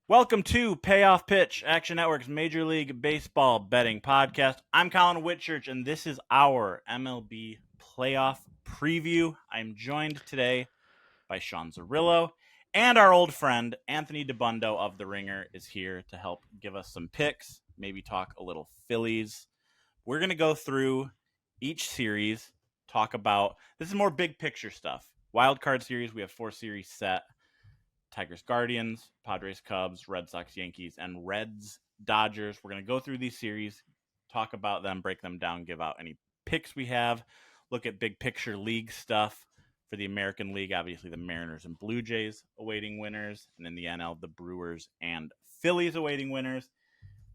Welcome to Payoff Pitch, Action Network's Major League Baseball betting podcast. I'm Collin Whitchurch, and this is our MLB playoff preview. I'm joined today by Sean Zerillo, and our old friend Anthony Dabbundo of The Ringer is here to help give us some picks, maybe talk a little Phillies. We're going to go through each series, talk about, this is more big picture stuff. Wildcard series, we have 4 series set. Tigers, Guardians, Padres, Cubs, Red Sox, Yankees, and Reds, Dodgers. We're going to go through these series, talk about them, break them down, give out any picks we have, look at big picture league stuff. For the American League, obviously the Mariners and Blue Jays awaiting winners, and in the NL, the Brewers and Phillies awaiting winners.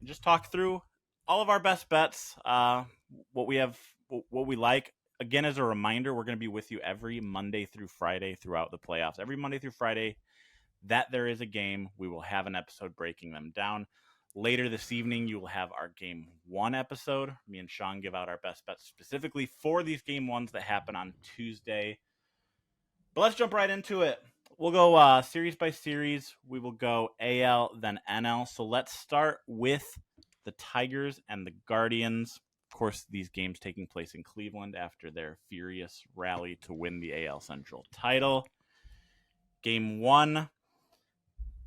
And just talk through all of our best bets, what we have, what we like. Again, as a reminder, we're going to be with you every Monday through Friday throughout the playoffs. Every Monday through Friday that there is a game, we will have an episode breaking them down. Later this evening, you will have our Game 1 episode. Me and Sean give out our best bets specifically for these Game 1s that happen on Tuesday. But let's jump right into it. We'll go series by series. We will go AL, then NL. So let's start with the Tigers and the Guardians. Of course, these games taking place in Cleveland after their furious rally to win the AL Central title. Game 1.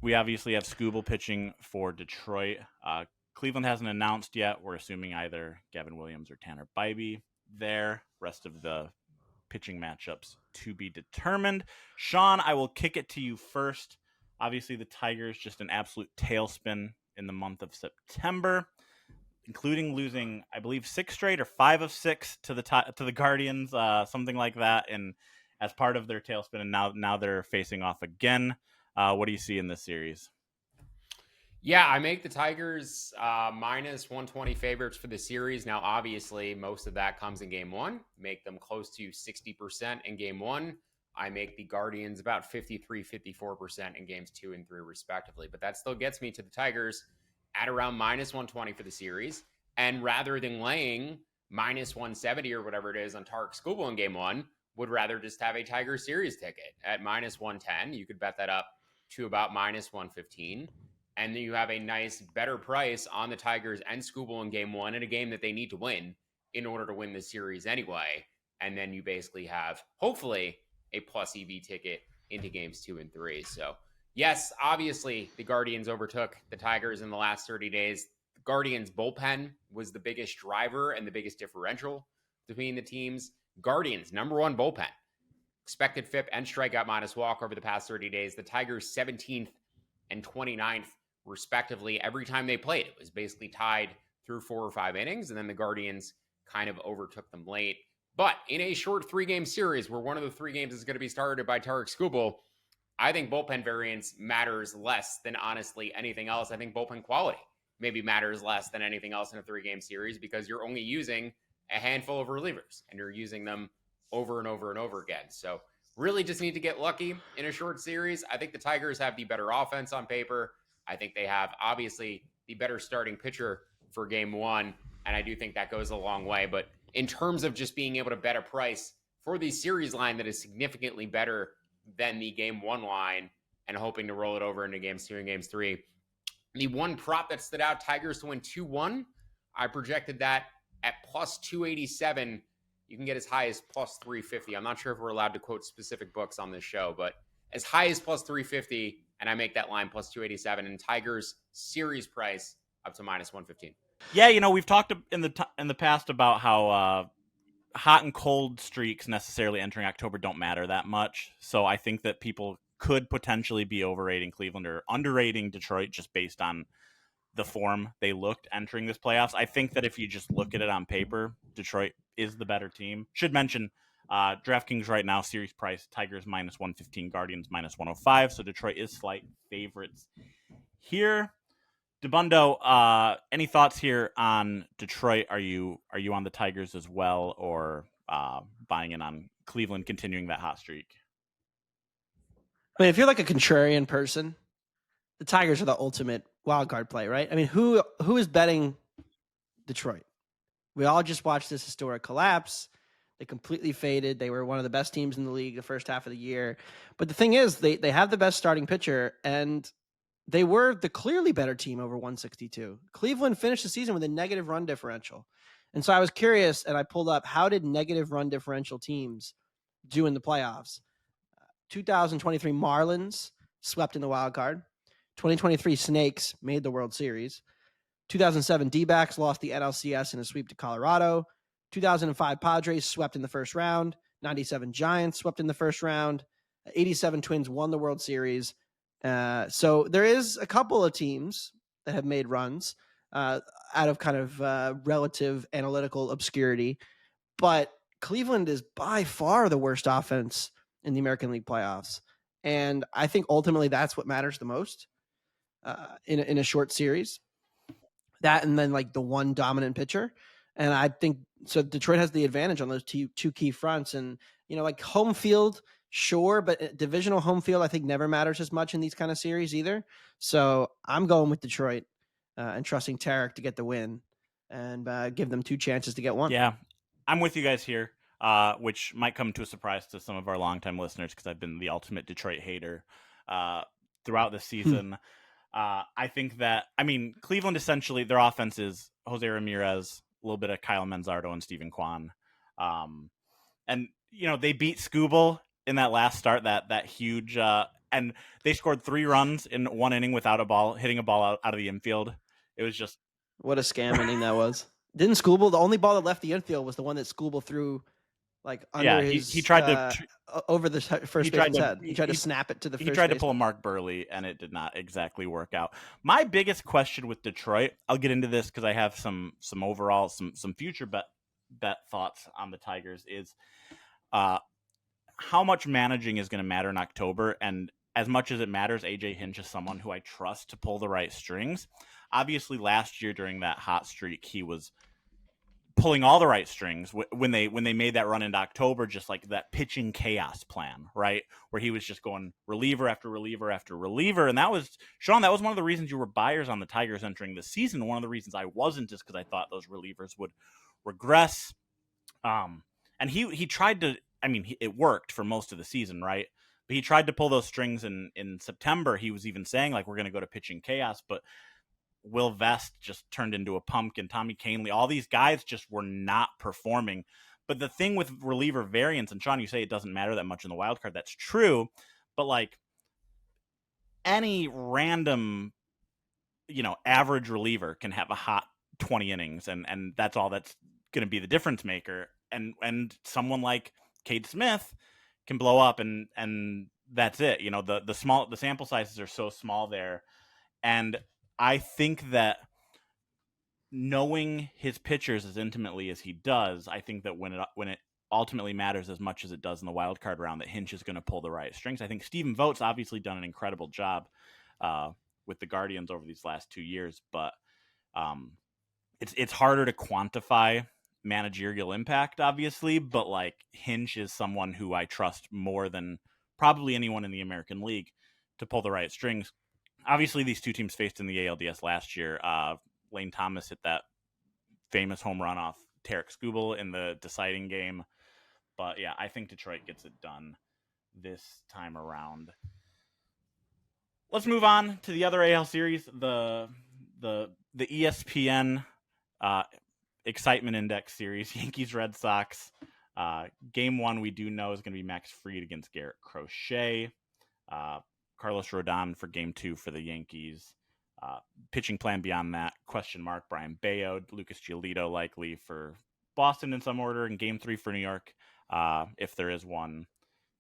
We obviously have Skubal pitching for Detroit. Cleveland hasn't announced yet. We're assuming either Gavin Williams or Tanner Bybee there. Rest of the pitching matchups to be determined. Sean, I will kick it to you first. Obviously, the Tigers just an absolute tailspin in the month of September, including losing, I believe, 6 straight or 5 of 6 to the Guardians, something like that, and as part of their tailspin. And now they're facing off again. What do you see in this series? Yeah, I make the Tigers minus 120 favorites for the series. Now, obviously, most of that comes in Game 1. Make them close to 60% in Game 1. I make the Guardians about 53, 54% in Games 2 and 3, respectively. But that still gets me to the Tigers at around minus 120 for the series. And rather than laying minus 170 or whatever it is on Tarek Skubal in Game 1, would rather just have a Tigers series ticket at minus 110. You could bet that up to about minus 115. And then you have a nice, better price on the Tigers and Skubal in Game 1 in a game that they need to win in order to win the series anyway. And then you basically have, hopefully, a plus EV ticket into Games 2 and 3. So, yes, obviously, the Guardians overtook the Tigers in the last 30 days. The Guardians' bullpen was the biggest driver and the biggest differential between the teams. Guardians, number 1 bullpen. Expected FIP and strikeout minus walk over the past 30 days. The Tigers 17th and 29th, respectively, every time they played. It was basically tied through 4 or 5 innings, and then the Guardians kind of overtook them late. But in a short 3-game series where one of the 3 games is going to be started by Tarek Skubal, I think bullpen variance matters less than honestly anything else. I think bullpen quality maybe matters less than anything else in a 3-game series because you're only using a handful of relievers and you're using them over and over and over again. So really just need to get lucky in a short series. I think the Tigers have the better offense on paper. I think they have obviously the better starting pitcher for Game 1. And I do think that goes a long way. But in terms of just being able to bet a price for the series line that is significantly better than the Game 1 line and hoping to roll it over into Games 2 and Games 3, the one prop that stood out, Tigers to win 2-1, I projected that at plus 287. You can get as high as plus 350. I'm not sure if we're allowed to quote specific books on this show, but as high as plus 350, and I make that line plus 287, and Tigers series price up to minus 115. Yeah, we've talked in the past about how hot and cold streaks necessarily entering October don't matter that much. So I think that people could potentially be overrating Cleveland or underrating Detroit just based on the form they looked entering this playoffs. I think that if you just look at it on paper, Detroit is the better team. Should mention DraftKings right now, series price, Tigers minus 115, Guardians minus 105. So Detroit is slight favorites here. Dabbundo, any thoughts here on Detroit? Are you on the Tigers as well, or buying in on Cleveland continuing that hot streak? I mean, if you're like a contrarian person, the Tigers are the ultimate wild card play, right? I mean, who is betting Detroit? We all just watched this historic collapse. They completely faded. They were one of the best teams in the league the first half of the year. But the thing is, they have the best starting pitcher, and they were the clearly better team over 162. Cleveland finished the season with a negative run differential. And so I was curious, and I pulled up, how did negative run differential teams do in the playoffs? 2023 Marlins swept in the wild card. 2023 Snakes made the World Series. 2007 D-backs lost the NLCS in a sweep to Colorado. 2005 Padres swept in the first round. 97 Giants swept in the first round. 87 Twins won the World Series. So there is a couple of teams that have made runs out of kind of relative analytical obscurity, but Cleveland is by far the worst offense in the American League playoffs. And I think ultimately that's what matters the most in a short series. That and then like the one dominant pitcher. And I think so Detroit has the advantage on those two key fronts. And, like home field, sure, but divisional home field I think never matters as much in these kind of series either. So I'm going with Detroit and trusting Tarek to get the win and give them two chances to get one. Yeah, I'm with you guys here, which might come to a surprise to some of our longtime listeners because I've been the ultimate Detroit hater throughout the season. I think that, Cleveland essentially, their offense is Jose Ramirez, a little bit of Kyle Manzardo and Steven Kwan. And, they beat Skubal in that last start, that huge, and they scored 3 runs in 1 inning without hitting a ball out of the infield. It was just. What a scam inning that was. Didn't Skubal, the only ball that left the infield was the one that Skubal threw under his. He tried to over the first baseman's head. He tried to snap it to the first. He tried baseman. To pull a Mark Burley, and it did not exactly work out. My biggest question with Detroit, I'll get into this because I have some overall some future bet thoughts on the Tigers, is how much managing is going to matter in October, and as much as it matters, AJ Hinch is someone who I trust to pull the right strings. Obviously, last year during that hot streak, he was pulling all the right strings when they made that run into October, just like that pitching chaos plan, right? Where he was just going reliever after reliever after reliever. And that was, Sean, that was one of the reasons you were buyers on the Tigers entering the season. One of the reasons I wasn't is because I thought those relievers would regress. And he tried to, it worked for most of the season, right? But he tried to pull those strings in September. He was even saying, like, we're going to go to pitching chaos, but Will Vest just turned into a pumpkin. Tommy Kahnle, all these guys just were not performing. But the thing with reliever variance, and Sean, you say it doesn't matter that much in the wild card. That's true. But like any random, average reliever can have a hot 20 innings, and that's all that's going to be the difference maker. And someone like Cade Smith can blow up, and that's it. The sample sizes are so small there, and I think that knowing his pitchers as intimately as he does, I think that when it ultimately matters as much as it does in the wild card round, that Hinch is going to pull the right strings. I think Stephen Vogt's obviously done an incredible job with the Guardians over these last 2 years, but it's harder to quantify managerial impact, obviously. But like Hinch is someone who I trust more than probably anyone in the American League to pull the right strings. Obviously, these two teams faced in the ALDS last year. Lane Thomas hit that famous home run off Tarek Skubal in the deciding game. But yeah, I think Detroit gets it done this time around. Let's move on to the other AL series, the ESPN Excitement Index series, Yankees Red Sox. Game 1 we do know is going to be Max Fried against Garrett Crochet. Carlos Rodon for Game 2 for the Yankees. Pitching plan beyond that, question mark. Brian Bayo, Lucas Giolito likely for Boston in some order, and Game 3 for New York, if there is one.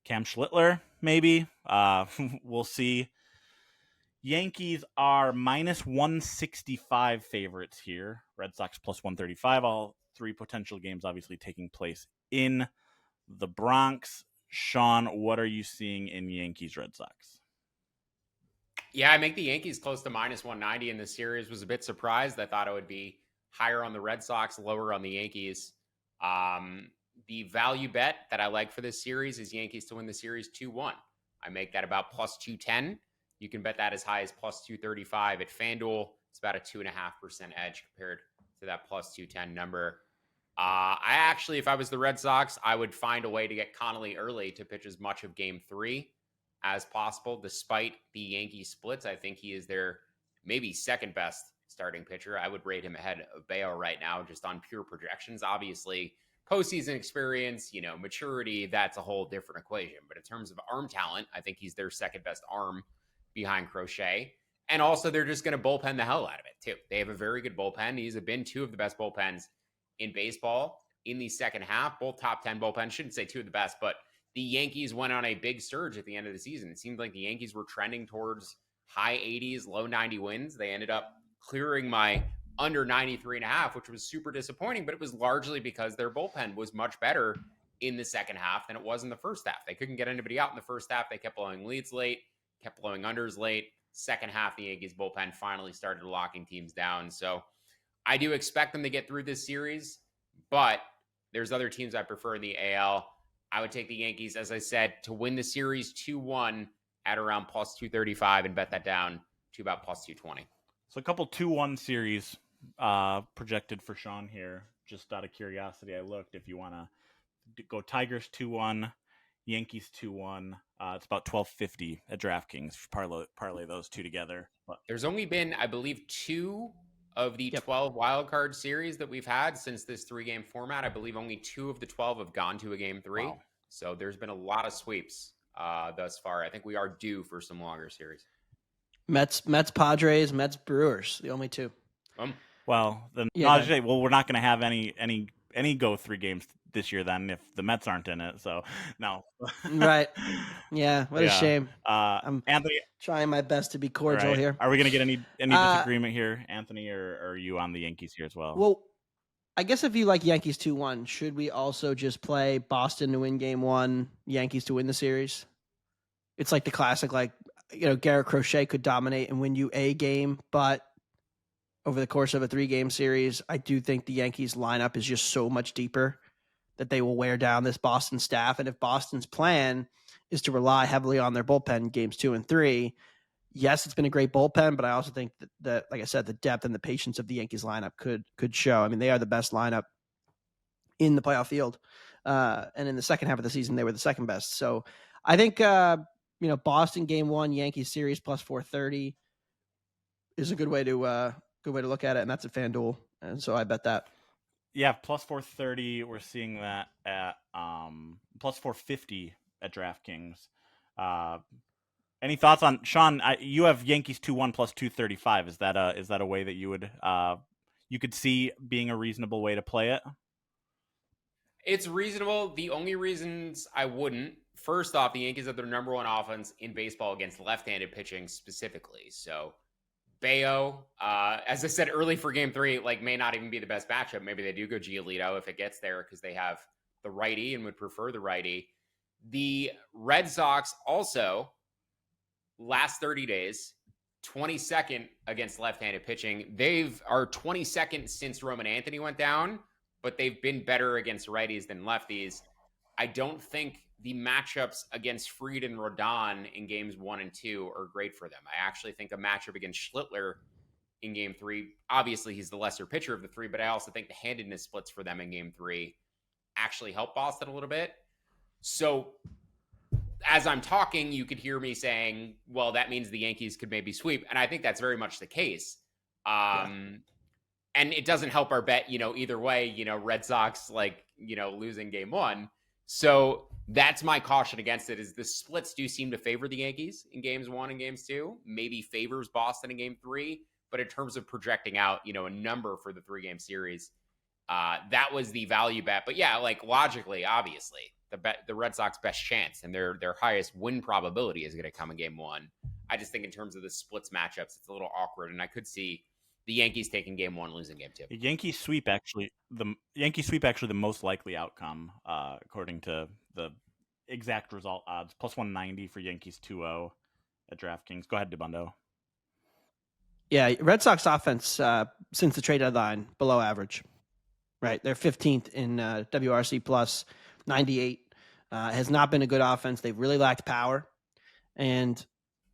Cam Schlittler, maybe. We'll see. Yankees are minus 165 favorites here. Red Sox plus 135. All 3 potential games obviously taking place in the Bronx. Sean, what are you seeing in Yankees Red Sox? Yeah, I make the Yankees close to minus 190 in this series. Was a bit surprised. I thought it would be higher on the Red Sox, lower on the Yankees. The value bet that I like for this series is Yankees to win the series 2-1. I make that about plus 210. You can bet that as high as plus 235 at FanDuel. It's about a 2.5% edge compared to that plus 210 number. I actually, if I was the Red Sox, I would find a way to get Connolly early to pitch as much of Game 3 as possible. Despite the Yankees splits, I think he is their maybe second best starting pitcher. I would rate him ahead of Bayo right now, just on pure projections. Obviously, postseason experience, maturity, that's a whole different equation. But in terms of arm talent, I think he's their second best arm behind Crochet. And also, they're just going to bullpen the hell out of it, too. They have a very good bullpen. These have been two of the best bullpens in baseball in the second half. Both top 10 bullpens. Shouldn't say two of the best, but the Yankees went on a big surge at the end of the season. It seemed like the Yankees were trending towards high 80s, low 90 wins. They ended up clearing my under 93.5, which was super disappointing, but it was largely because their bullpen was much better in the second half than it was in the first half. They couldn't get anybody out in the first half. They kept blowing leads late, kept blowing unders late. Second half, the Yankees bullpen finally started locking teams down. So I do expect them to get through this series, but there's other teams I prefer in the AL. I would take the Yankees, as I said, to win the series 2-1 at around plus 235 and bet that down to about plus 220. So a couple 2-1 series projected for Sean here. Just out of curiosity, I looked. If you want to go Tigers 2-1, Yankees 2-1, it's about 1250 at DraftKings. Parlay those two together. But there's only been, I believe, 2 of the 12 wildcard series that we've had since this 3-game format. I believe only 2 of the 12 have gone to a game 3. Wow. So there's been a lot of sweeps thus far. I think we are due for some longer series. Mets, Padres, Mets, Brewers, the only 2. Well, then we're not going to have any go 3 games this year then if the Mets aren't in it. So no. Right. Yeah. What a shame. I'm Anthony, trying my best to be cordial here. Are we going to get any disagreement here, Anthony, or are you on the Yankees here as well? Well, I guess if you like Yankees 2-1, should we also just play Boston to win game 1, Yankees to win the series? It's like the classic, Garrett Crochet could dominate and win you a game, but over the course of a 3-game series, I do think the Yankees lineup is just so much deeper that they will wear down this Boston staff. And if Boston's plan is to rely heavily on their bullpen games 2 and 3, yes, it's been a great bullpen, but I also think that like I said, the depth and the patience of the Yankees lineup could show. I mean, they are the best lineup in the playoff field. And in the second half of the season, they were the second best. So I think, Boston game 1, Yankees series plus 430 is a good way to look at it. And that's a FanDuel. And so I bet that. Yeah, plus 430. We're seeing that at plus 450 at DraftKings. Any thoughts on Sean? You have Yankees 2-1 plus 235. Is that a way that you would you could see being a reasonable way to play it? It's reasonable. The only reasons I wouldn't, first off, the Yankees have their number 1 offense in baseball against left-handed pitching specifically. So Bayo, as I said early for game 3, may not even be the best matchup. Maybe they do go Giolito if it gets there because they have the righty and would prefer the righty. The Red Sox also, last 30 days, 22nd against left-handed pitching. They are 22nd since Roman Anthony went down, but they've been better against righties than lefties. I don't think the matchups against Fried and Rodon in games 1 and 2 are great for them. I actually think a matchup against Schlittler in game 3, obviously he's the lesser pitcher of the 3, but I also think the handedness splits for them in game 3 actually help Boston a little bit. So as I'm talking, you could hear me saying, well, that means the Yankees could maybe sweep. And I think that's very much the case. And it doesn't help our bet, either way, Red Sox, losing game 1. So that's my caution against it, is the splits do seem to favor the Yankees in games 1 and games 2, maybe favors Boston in game 3. But in terms of projecting out, a number for the 3-game series, that was the value bet. But yeah, logically, obviously, the Red Sox best chance and their highest win probability is going to come in game 1. I just think in terms of the splits matchups, it's a little awkward, and I could see the Yankees taking game 1, losing game 2. The Yankee sweep actually the most likely outcome, according to the exact result odds. Plus 190 for Yankees 2-0 at DraftKings. Go ahead, Dabbundo. Yeah, Red Sox offense since the trade deadline below average. Right, they're 15th in WRC plus 98. Has not been a good offense. They've really lacked power, and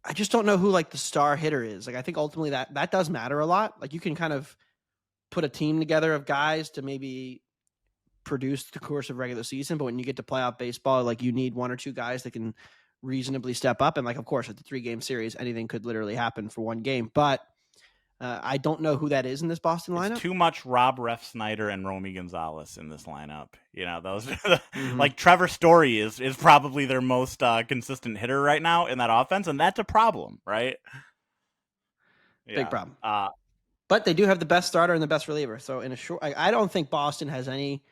I just don't know who the star hitter is. I think ultimately that does matter a lot. You can kind of put a team together of guys to maybe produce the course of regular season, but when you get to playoff baseball, you need 1 or 2 guys that can reasonably step up. And like, of course, at the 3-game series, anything could literally happen for one game. But I don't know who that is in this Boston lineup. It's too much Rob Snyder and Romy Gonzalez in this lineup. Those Mm-hmm. like Trevor Story is probably their most consistent hitter right now in that offense, and that's a problem, right? Big problem. Uh, But they do have the best starter and the best reliever. So in a short, I don't think Boston has any.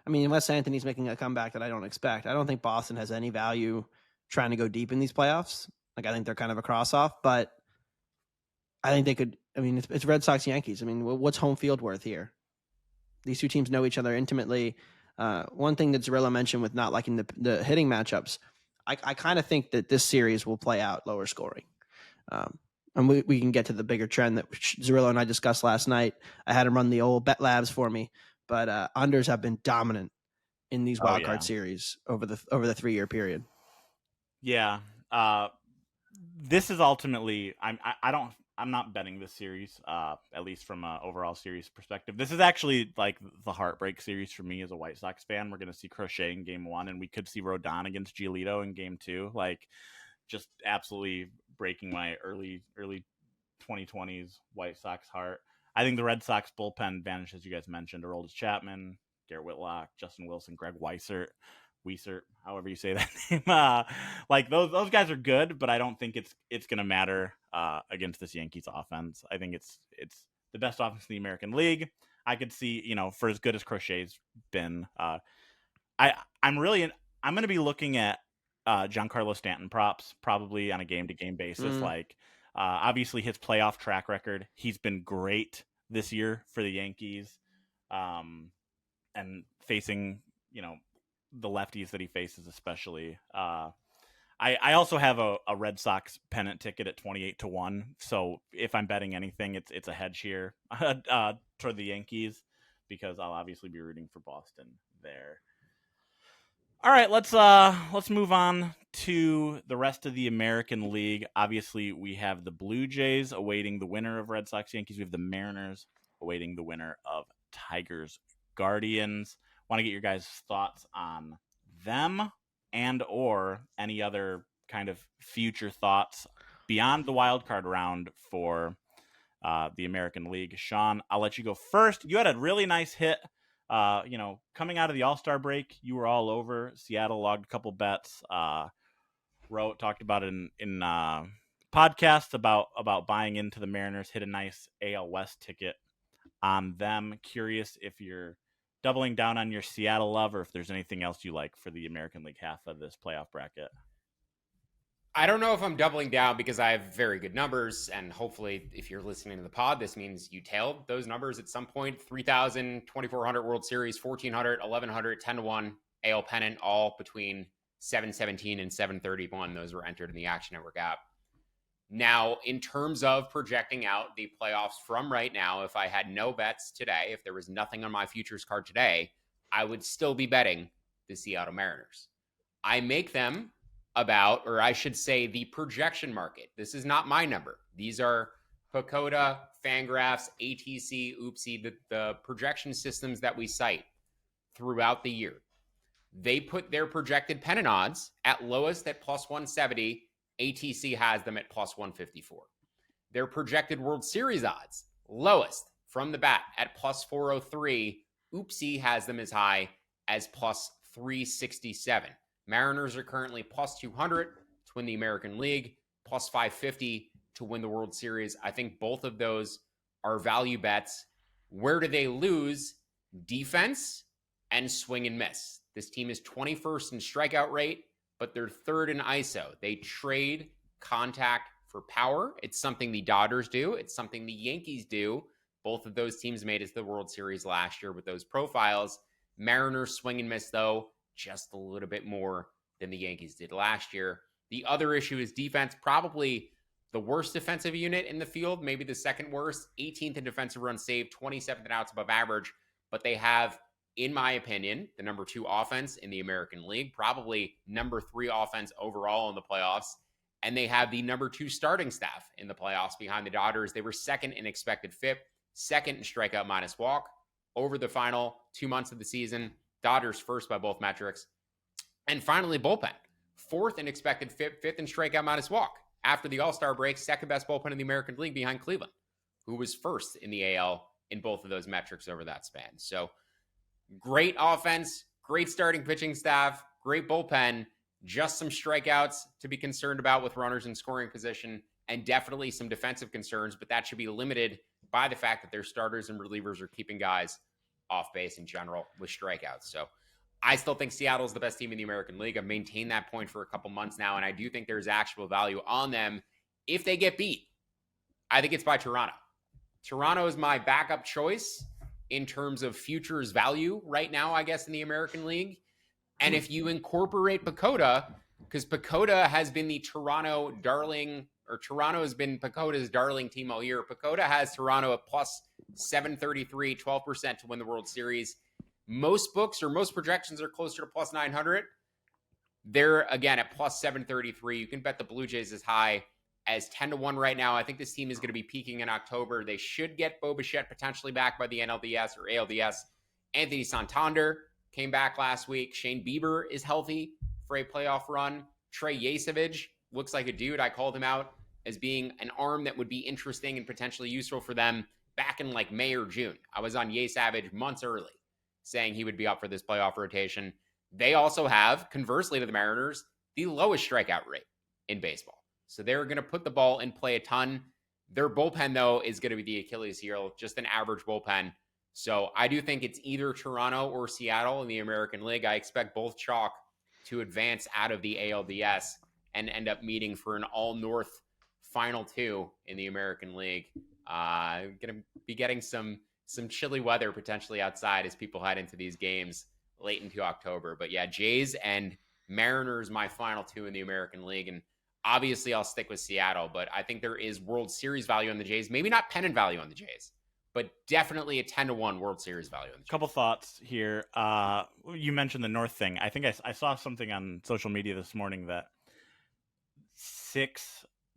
I mean, unless Anthony's making a comeback that I don't expect, I don't think Boston has any value trying to go deep in these playoffs. Like, I think they're kind of a cross off, but I think they could. I mean, it's Red Sox Yankees. I mean, what's home field worth here? These two teams know each other intimately. One thing that Zerillo mentioned with not liking the hitting matchups, I kind of think that this series will play out lower scoring. And we can get to the bigger trend that Zerillo and I discussed last night. I had him run the old bet labs for me, but unders have been dominant in these wildcard series over the 3-year period. Yeah. This is ultimately I'm not betting this series, at least from an overall series perspective. This is actually like the heartbreak series for me as a White Sox fan. We're going to see Crochet in game 1, and we could see Rodon against Giolito in game 2. Like, just absolutely breaking my early 2020s White Sox heart. I think the Red Sox bullpen vanished, as you guys mentioned. Aroldis Chapman, Garrett Whitlock, Justin Wilson, Greg Weissert, however you say that name. Like those guys are good, but I don't think it's going to matter against this Yankees offense. I think it's the best offense in the American League. I could see, for as good as Crochet's been, I'm going to be looking at Giancarlo Stanton props probably on a game-to-game basis. Like, obviously his playoff track record, he's been great this year for the Yankees, and facing, the lefties that he faces, especially. I also have a Red Sox pennant ticket at 28-1. So if I'm betting anything, it's a hedge here toward the Yankees, because I'll obviously be rooting for Boston there. All right, let's move on to the rest of the American League. Obviously, we have the Blue Jays awaiting the winner of Red Sox Yankees. We have the Mariners awaiting the winner of Tigers Guardians. Want to get your guys' thoughts on them and or any other kind of future thoughts beyond the wild card round for the American League. Sean, I'll let you go first. You had a really nice hit. Coming out of the All-Star break, you were all over Seattle, logged a couple bets, talked about it in podcasts about buying into the Mariners, hit a nice AL West ticket on them. Curious if you're doubling down on your Seattle love, or if there's anything else you like for the American League half of this playoff bracket. I don't know if I'm doubling down because I have very good numbers, and hopefully if you're listening to the pod, this means you tailed those numbers at some point. 3,000, 2,400 World Series, 1,400, 1,100, 10-1, AL pennant, all between 717 and 731. Those were entered in the Action Network app. Now, in terms of projecting out the playoffs from right now, if I had no bets today, if there was nothing on my futures card today, I would still be betting the Seattle Mariners. I make them about, or I should say the projection market. This is not my number. These are Pacoda, Fangraphs, ATC, Oopsie, the projection systems that we cite throughout the year. They put their projected pennant odds at lowest at plus 170. ATC has them at plus 154. Their projected World Series odds, lowest from the bat at plus 403. Oopsie has them as high as plus 367. Mariners are currently plus 200 to win the American League, plus 550 to win the World Series. I think both of those are value bets. Where do they lose? Defense and swing and miss. This team is 21st in strikeout rate, but they're third in ISO. They trade contact for power. It's something the Dodgers do. It's something the Yankees do. Both of those teams made it to the World Series last year with those profiles. Mariners swing and miss, though, just a little bit more than the Yankees did last year. The other issue is defense, probably the worst defensive unit in the field, maybe the second worst, 18th in defensive runs saved, 27th in outs above average, but they have, in my opinion, the number 2 offense in the American League, probably number 3 offense overall in the playoffs, and they have the number 2 starting staff in the playoffs behind the Dodgers. They were second in expected FIP, second in strikeout minus walk over the final 2 months of the season. Dodgers first by both metrics. And finally, bullpen. fourth in expected fifth in strikeout minus walk. After the All-Star break, second best bullpen in the American League behind Cleveland, who was first in the AL in both of those metrics over that span. So great offense, great starting pitching staff, great bullpen, just some strikeouts to be concerned about with runners in scoring position, and definitely some defensive concerns, but that should be limited by the fact that their starters and relievers are keeping guys off base in general with strikeouts. So I still think Seattle is the best team in the American League. I've maintained that point for a couple months now, and I do think there's actual value on them if they get beat. I think it's by Toronto. Toronto is my backup choice in terms of futures value right now, I guess, in the American League. And if you incorporate PECOTA, because PECOTA has been the Toronto darling, or Toronto has been PECOTA's darling team all year. PECOTA has Toronto at plus 733, 12% to win the World Series. Most books or most projections are closer to plus 900. They're, again, at plus 733. You can bet the Blue Jays as high as 10-1 right now. I think this team is going to be peaking in October. They should get Bo Bichette potentially back by the NLDS or ALDS. Anthony Santander came back last week. Shane Bieber is healthy for a playoff run. Trey Yasevich looks like a dude. I called him out as being an arm that would be interesting and potentially useful for them back in like May or June. I was on Yasevich months early saying he would be up for this playoff rotation. They also have, conversely to the Mariners, the lowest strikeout rate in baseball. So they're going to put the ball in play a ton. Their bullpen, though, is going to be the Achilles heel, just an average bullpen. So I do think it's either Toronto or Seattle in the American League. I expect both chalk to advance out of the ALDS and end up meeting for an all-North final two in the American League. Going to be getting some chilly weather potentially outside as people head into these games late into October. But yeah, Jays and Mariners, my final two in the American League. And obviously I'll stick with Seattle, but I think there is World Series value on the Jays. Maybe not pennant value on the Jays, but definitely a 10-1 World Series value on the Jays. Couple thoughts here. You mentioned the North thing. I think I saw something on social media this morning that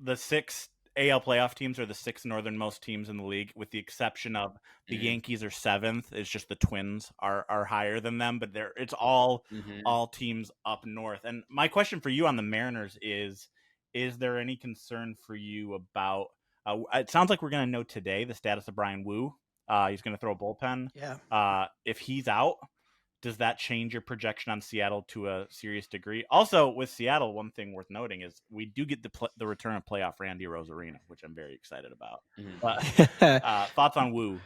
the six AL playoff teams are the six northernmost teams in the league, with the exception of the Yankees are seventh. It's just the Twins are higher than them, but it's all teams up north. And my question for you on the Mariners is there any concern for you about? It sounds like we're going to know today the status of Brian Wu. He's going to throw a bullpen. Yeah. If he's out, does that change your projection on Seattle to a serious degree? Also, with Seattle, one thing worth noting is we do get the return of playoff Randy Rosarina, which I'm very excited about. But thoughts on Wu?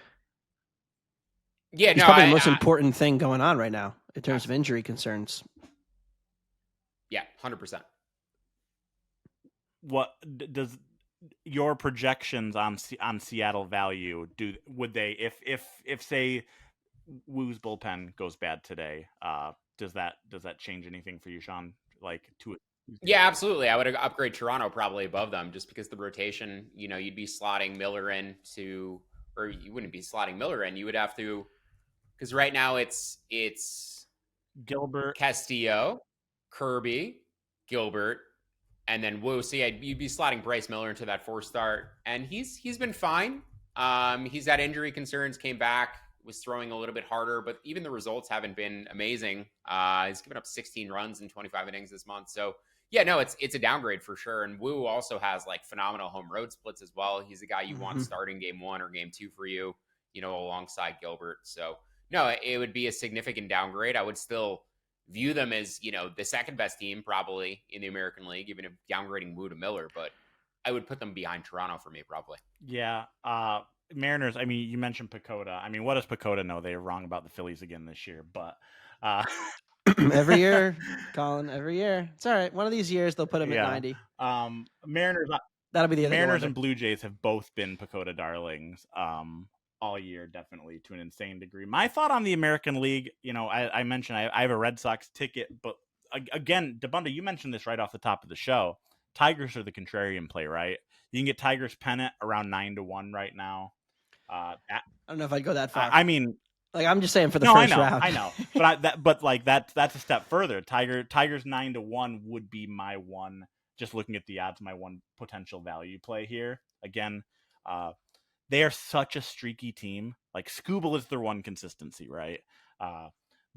Yeah, he's probably the most important thing going on right now in terms of injury concerns. Yeah, 100%. What does your projections on Seattle value? Would they if say Wu's bullpen goes bad today, does that change anything for you, Sean? Yeah, absolutely. I would upgrade Toronto probably above them just because the rotation, you'd be slotting Miller in or you wouldn't be slotting Miller in. You would have to, because right now it's Gilbert, Castillo, Kirby, Gilbert, and then Wu. So yeah, you'd be slotting Bryce Miller into that 4-start, and he's been fine. He's had injury concerns, came back, was throwing a little bit harder, but even the results haven't been amazing. He's given up 16 runs in 25 innings this month. So yeah, no, it's a downgrade for sure. And Wu also has like phenomenal home road splits as well. He's a guy you want starting game 1 or game 2 for you, alongside Gilbert. So no, it would be a significant downgrade. I would still view them as, the second best team probably in the American League, even if downgrading Wu to Miller, but I would put them behind Toronto for me probably. Yeah. Mariners, I mean, you mentioned PECOTA. I mean, what does PECOTA know? They're wrong about the Phillies again this year, but every year, Colin, every year. It's all right. One of these years they'll put him at 90. Mariners, that'll be the Mariners and Blue Jays have both been PECOTA darlings all year, definitely to an insane degree. My thought on the American League, I mentioned I have a Red Sox ticket, but again, Dabbundo, you mentioned this right off the top of the show. Tigers are the contrarian play, right? You can get Tigers pennant around 9-1 right now. I don't know if I'd go that far. I mean, like I'm just saying for the first round. I know, but that's a step further. Tigers 9-1 would be my one. Just looking at the odds, my one potential value play here. Again, they are such a streaky team. Like Scooble is their one consistency, right?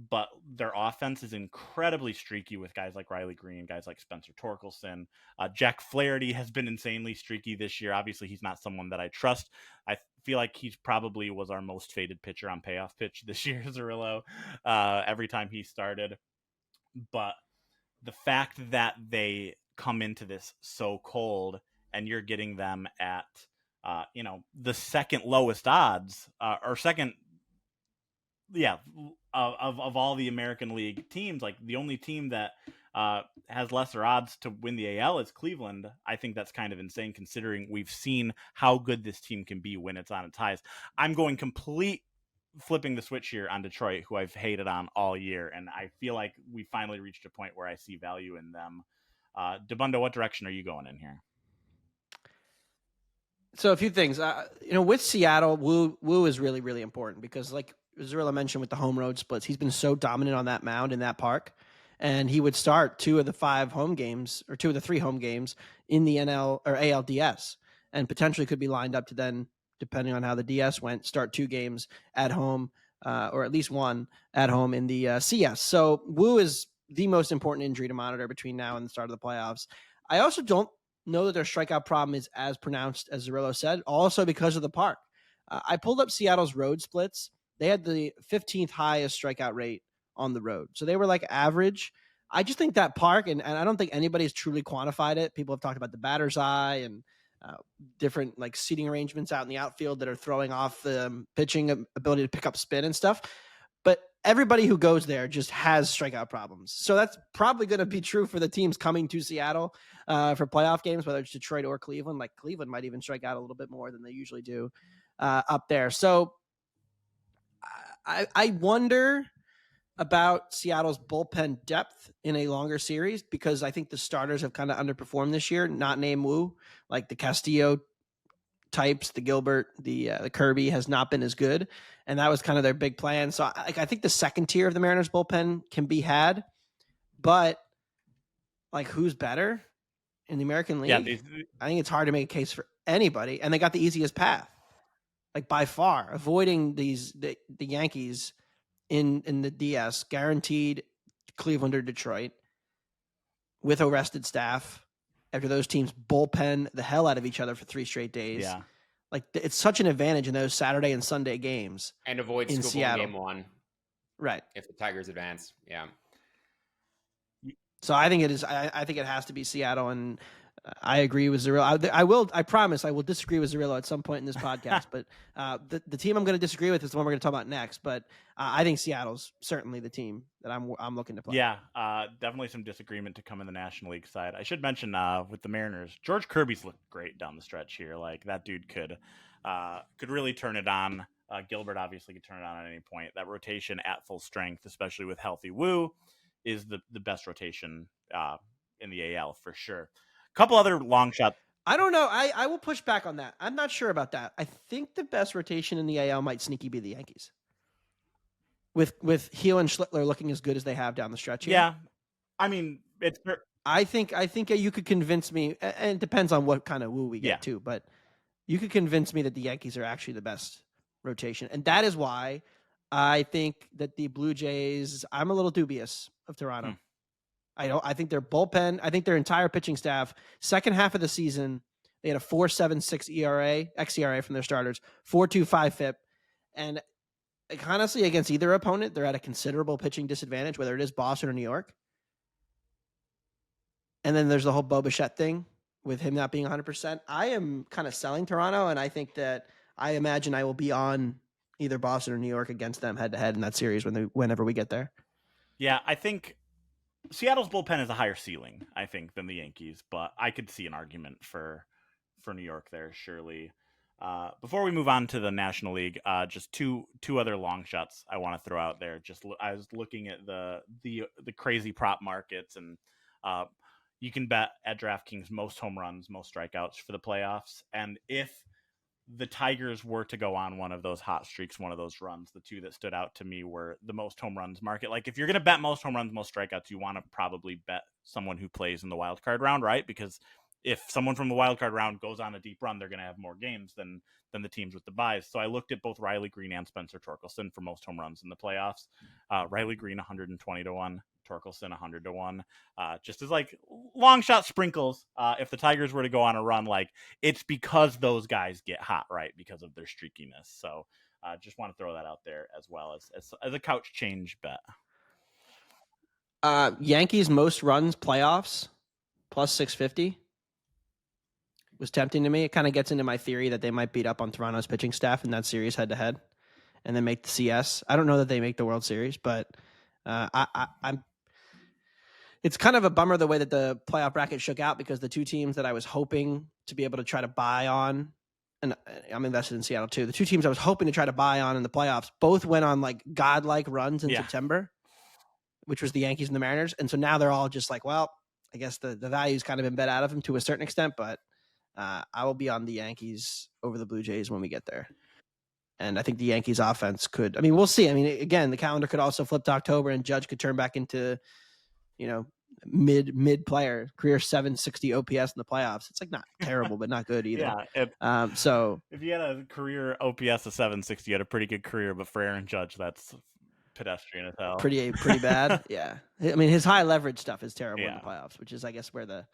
but their offense is incredibly streaky with guys like Riley Green, guys like Spencer Torkelson. Jack Flaherty has been insanely streaky this year. Obviously, he's not someone that I trust. I feel like he's probably was our most faded pitcher on Payoff pitch this year, Zerillo, every time he started. But the fact that they come into this so cold and you're getting them at, the second lowest odds or second, of all the American League teams, like the only team that has lesser odds to win the AL is Cleveland. I think that's kind of insane considering we've seen how good this team can be when it's on its highs. I'm going flipping the switch here on Detroit, who I've hated on all year, and I feel like we finally reached a point where I see value in them. Dabbundo, what direction are you going in here? So a few things. With Seattle, Woo is really, really important because, like Zerillo mentioned with the home road splits, he's been so dominant on that mound in that park. And he would start 2 of the 5 home games or 2 of the 3 home games in the NL or ALDS, and potentially could be lined up to then, depending on how the DS went, start 2 games at home or at least 1 at home in the CS. So Woo is the most important injury to monitor between now and the start of the playoffs. I also don't know that their strikeout problem is as pronounced as Zerillo said, also because of the park. I pulled up Seattle's road splits. They had the 15th highest strikeout rate on the road. So they were like average. I just think that park, and I don't think anybody's truly quantified it. People have talked about the batter's eye and different like seating arrangements out in the outfield that are throwing off the pitching ability to pick up spin and stuff. But everybody who goes there just has strikeout problems. So that's probably going to be true for the teams coming to Seattle for playoff games, whether it's Detroit or Cleveland. Like Cleveland might even strike out a little bit more than they usually do up there. So I wonder about Seattle's bullpen depth in a longer series because I think the starters have kind of underperformed this year, not named Woo, like the Castillo types, the Gilbert, the Kirby has not been as good. And that was kind of their big plan. So I think the second tier of the Mariners bullpen can be had, but like who's better in the American League? Yeah, I think it's hard to make a case for anybody. And they got the easiest path, like by far, avoiding the Yankees in the DS, guaranteed Cleveland or Detroit with a rested staff after those teams bullpen the hell out of each other for 3 straight days. Yeah. Like it's such an advantage in those Saturday and Sunday games. And avoid in scooping Seattle. game 1. Right. If the Tigers advance. Yeah. So I think it is. I think it has to be Seattle, and I agree with Zerillo. I promise I will disagree with Zerillo at some point in this podcast, but the team I'm going to disagree with is the one we're going to talk about next. But I think Seattle's certainly the team that I'm looking to play. Yeah, definitely some disagreement to come in the National League side. I should mention with the Mariners, George Kirby's looked great down the stretch here. Like that dude could really turn it on. Gilbert obviously could turn it on at any point. That rotation at full strength, especially with healthy Woo, is the best rotation in the AL for sure. Couple other long shots. I don't know. I will push back on that. I'm not sure about that. I think the best rotation in the AL might sneaky be the Yankees. With Heel and Schlittler looking as good as they have down the stretch here. Yeah. I mean, I think you could convince me, and it depends on what kind of Woo we get too, but you could convince me that the Yankees are actually the best rotation. And that is why I think that the Blue Jays, I'm a little dubious of Toronto. I think their bullpen, I think their entire pitching staff, second half of the season, they had a 4.76 ERA, xERA from their starters, 4.25 FIP. And honestly, against either opponent, they're at a considerable pitching disadvantage, whether it is Boston or New York. And then there's the whole Bo Bichette thing with him not being 100%. I am kind of selling Toronto, and I think that I imagine I will be on either Boston or New York against them head-to-head in that series whenever we get there. Yeah, I think Seattle's bullpen is a higher ceiling, I think, than the Yankees, but I could see an argument for New York there, surely. Before we move on to the National League, just two other long shots I want to throw out there. I was looking at the crazy prop markets, and you can bet at DraftKings most home runs, most strikeouts for the playoffs. And if the Tigers were to go on one of those hot streaks, one of those runs, the two that stood out to me were the most home runs market. Like if you're going to bet most home runs, most strikeouts, you want to probably bet someone who plays in the wild card round, right? Because if someone from the wild card round goes on a deep run, they're going to have more games than the teams with the buys. So I looked at both Riley Green and Spencer Torkelson for most home runs in the playoffs. Riley Green 120-1, Torkelson 100-1. Just as like long shot sprinkles. If the Tigers were to go on a run, like it's because those guys get hot, right? Because of their streakiness. So just want to throw that out there as well as a couch change bet. Yankees most runs playoffs plus 650 was tempting to me. It kind of gets into my theory that they might beat up on Toronto's pitching staff in that series head to head, and then make the CS. I don't know that they make the World Series, but I'm. It's kind of a bummer the way that the playoff bracket shook out, because the two teams that I was hoping to be able to try to buy on, and I'm invested in Seattle too. The two teams I was hoping to try to buy on in the playoffs both went on like godlike runs in September, which was the Yankees and the Mariners. And so now they're all just like, well, I guess the value's kind of been bet out of them to a certain extent, but I will be on the Yankees over the Blue Jays when we get there. And I think the Yankees offense could, I mean, we'll see. I mean, again, the calendar could also flip to October and Judge could turn back into, mid player, career 760 OPS in the playoffs. It's like not terrible, but not good either. So if you had a career OPS of 760, you had a pretty good career, but for Aaron Judge, that's pedestrian as hell. Pretty bad. Yeah. I mean, his high leverage stuff is terrible in the playoffs, which is, I guess, where the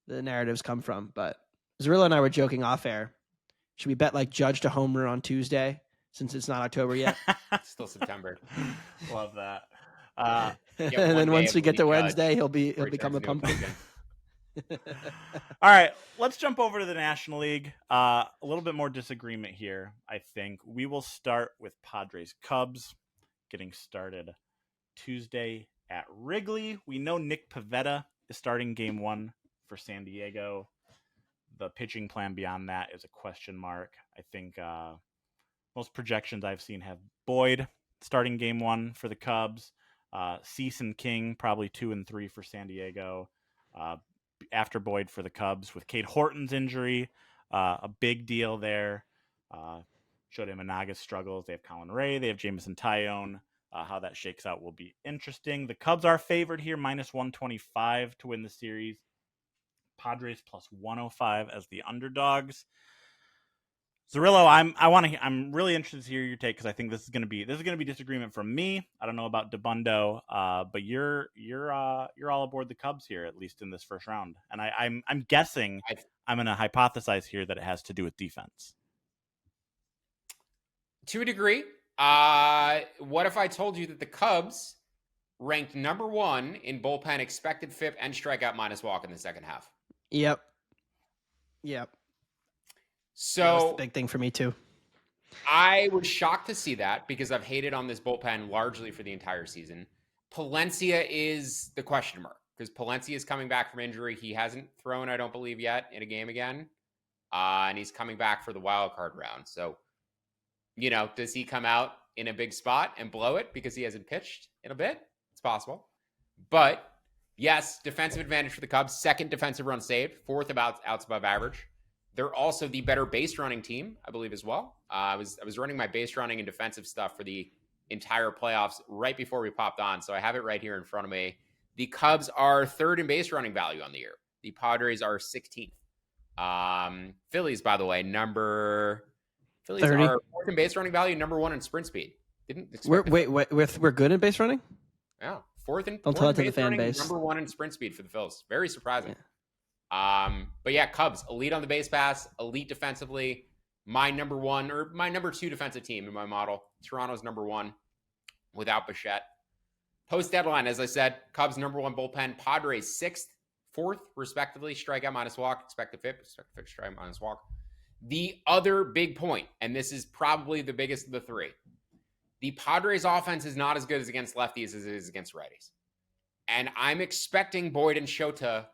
narratives come from. But Zerillo and I were joking off air. Should we bet like Judge to homer on Tuesday since it's not October yet? Still September. Love that. And then once we get to Wednesday, he'll become a pumpkin. All right, let's jump over to the National League. A little bit more disagreement here, I think. We will start with Padres Cubs getting started Tuesday at Wrigley. We know Nick Pivetta is starting game 1 for San Diego. The pitching plan beyond that is a question mark. I think most projections I've seen have Boyd starting game 1 for the Cubs. Cease and King probably 2 and 3 for San Diego. After Boyd for the Cubs with Cade Horton's injury, a big deal there. Shota Imanaga's struggles. They have Colin Ray. They have Jameson Tyone. How that shakes out will be interesting. The Cubs are favored here, minus 125 to win the series. Padres plus 105 as the underdogs. Zerillo, I'm really interested to hear your take, because I think this is going to be disagreement from me. I don't know about Dabbundo, but you're all aboard the Cubs here, at least in this first round. And I'm guessing I'm going to hypothesize here that it has to do with defense. To a degree. What if I told you that the Cubs ranked number 1 in bullpen expected FIP and strikeout minus walk in the second half? Yep. So that was the big thing for me too. I was shocked to see that, because I've hated on this bullpen largely for the entire season. Palencia is the question mark, because Palencia is coming back from injury. He hasn't thrown, I don't believe, yet in a game again. And he's coming back for the wild card round. So, does he come out in a big spot and blow it because he hasn't pitched in a bit? It's possible. But yes, defensive advantage for the Cubs. 2nd defensive run saved. 4th outs above average. They're also the better base running team, I believe, as well. I was running my base running and defensive stuff for the entire playoffs right before we popped on, so I have it right here in front of me. The Cubs are 3rd in base running value on the year. The Padres are 16th. Phillies, by the way, Phillies 30. are 4th in base running value, number 1 in sprint speed. We're good in base running? Yeah, 4th in. Don't tell it to the fan base. Number 1 in sprint speed for the Phils. Very surprising. Yeah. But yeah, Cubs, elite on the base pass, elite defensively. My number 1 or my number 2 defensive team in my model. Toronto's number 1 without Bichette. Post deadline, as I said, Cubs number 1 bullpen. Padres 6th, 4th, respectively. Strikeout minus walk, expected FIP, strikeout minus walk. The other big point, and this is probably the biggest of the 3. The Padres offense is not as good as against lefties as it is against righties. And I'm expecting Boyd and Shota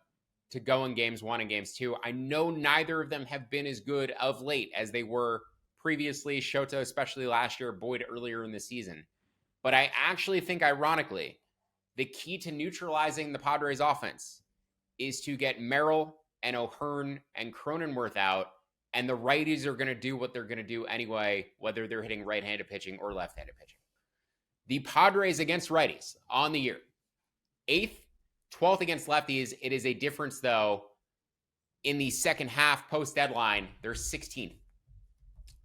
to go in games 1 and games 2. I know neither of them have been as good of late as they were previously. Shota, especially last year, Boyd earlier in the season. But I actually think, ironically, the key to neutralizing the Padres offense is to get Merrill and O'Hearn and Cronenworth out, and the righties are going to do what they're going to do anyway, whether they're hitting right-handed pitching or left-handed pitching. The Padres against righties on the year, 8th, 12th against lefties. It is a difference, though, in the second half post deadline, they're 16th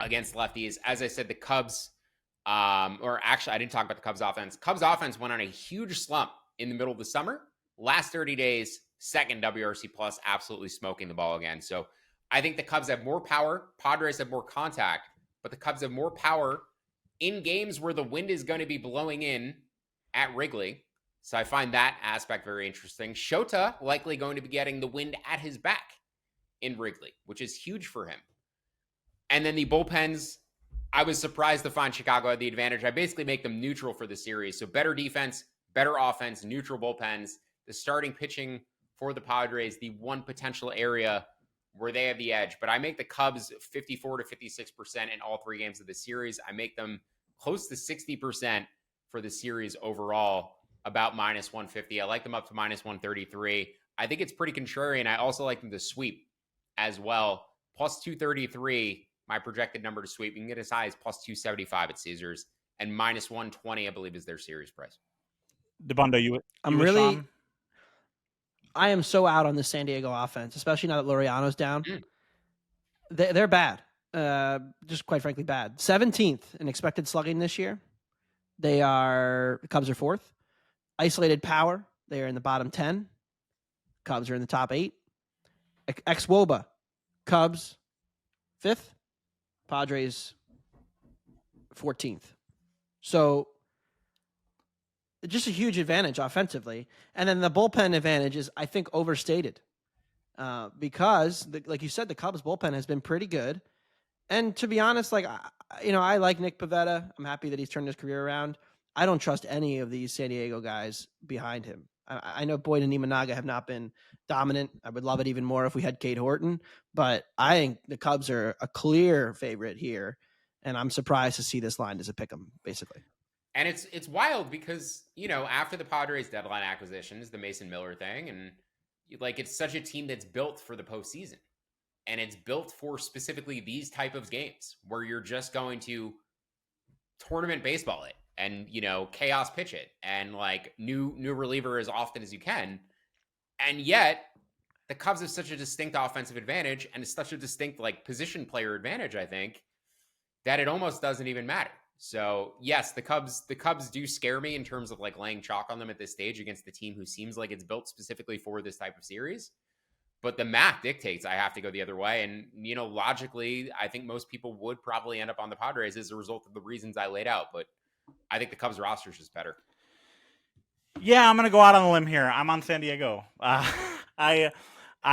against lefties. As I said, the Cubs, or actually, I didn't talk about the Cubs offense. Cubs offense went on a huge slump in the middle of the summer. Last 30 days, second WRC plus, absolutely smoking the ball again. So I think the Cubs have more power. Padres have more contact, but the Cubs have more power in games where the wind is going to be blowing in at Wrigley. So I find that aspect very interesting. Shota likely going to be getting the wind at his back in Wrigley, which is huge for him. And then the bullpens, I was surprised to find Chicago had the advantage. I basically make them neutral for the series. So better defense, better offense, neutral bullpens. The starting pitching for the Padres, the one potential area where they have the edge. But I make the Cubs 54 to 56% in all three games of the series. I make them close to 60% for the series overall, about minus 150. I like them up to minus 133. I think it's pretty contrarian. I also like them to sweep as well. Plus 233, my projected number to sweep. You can get as high as plus 275 at Caesars, and minus 120, I believe, is their series price. Dabbundo, you I'm with really, Sean? I am so out on the San Diego offense, especially now that Laureano's down. Mm. They're bad. Just quite frankly bad. 17th in expected slugging this year. The Cubs are 4th. Isolated power, they are in the bottom 10. Cubs are in the top 8. Ex-WOBA, Cubs 5th. Padres 14th. So just a huge advantage offensively. And then the bullpen advantage is, I think, overstated. Because, like you said, the Cubs bullpen has been pretty good. And to be honest, I like Nick Pivetta. I'm happy that he's turned his career around. I don't trust any of these San Diego guys behind him. I know Boyd and Imanaga have not been dominant. I would love it even more if we had Cade Horton, but I think the Cubs are a clear favorite here, and I'm surprised to see this line as a pick 'em, basically. And it's wild because, after the Padres deadline acquisitions, the Mason Miller thing, and it's such a team that's built for the postseason. And it's built for specifically these type of games where you're just going to tournament baseball it and, chaos pitch it and new reliever as often as you can. And yet the Cubs have such a distinct offensive advantage and it's such a distinct position player advantage, I think, that it almost doesn't even matter. So yes, the Cubs do scare me in terms of laying chalk on them at this stage against the team who seems like it's built specifically for this type of series. But the math dictates I have to go the other way. And, logically, I think most people would probably end up on the Padres as a result of the reasons I laid out. But I think the Cubs roster is just better. Yeah, I'm going to go out on a limb here. I'm on San Diego. I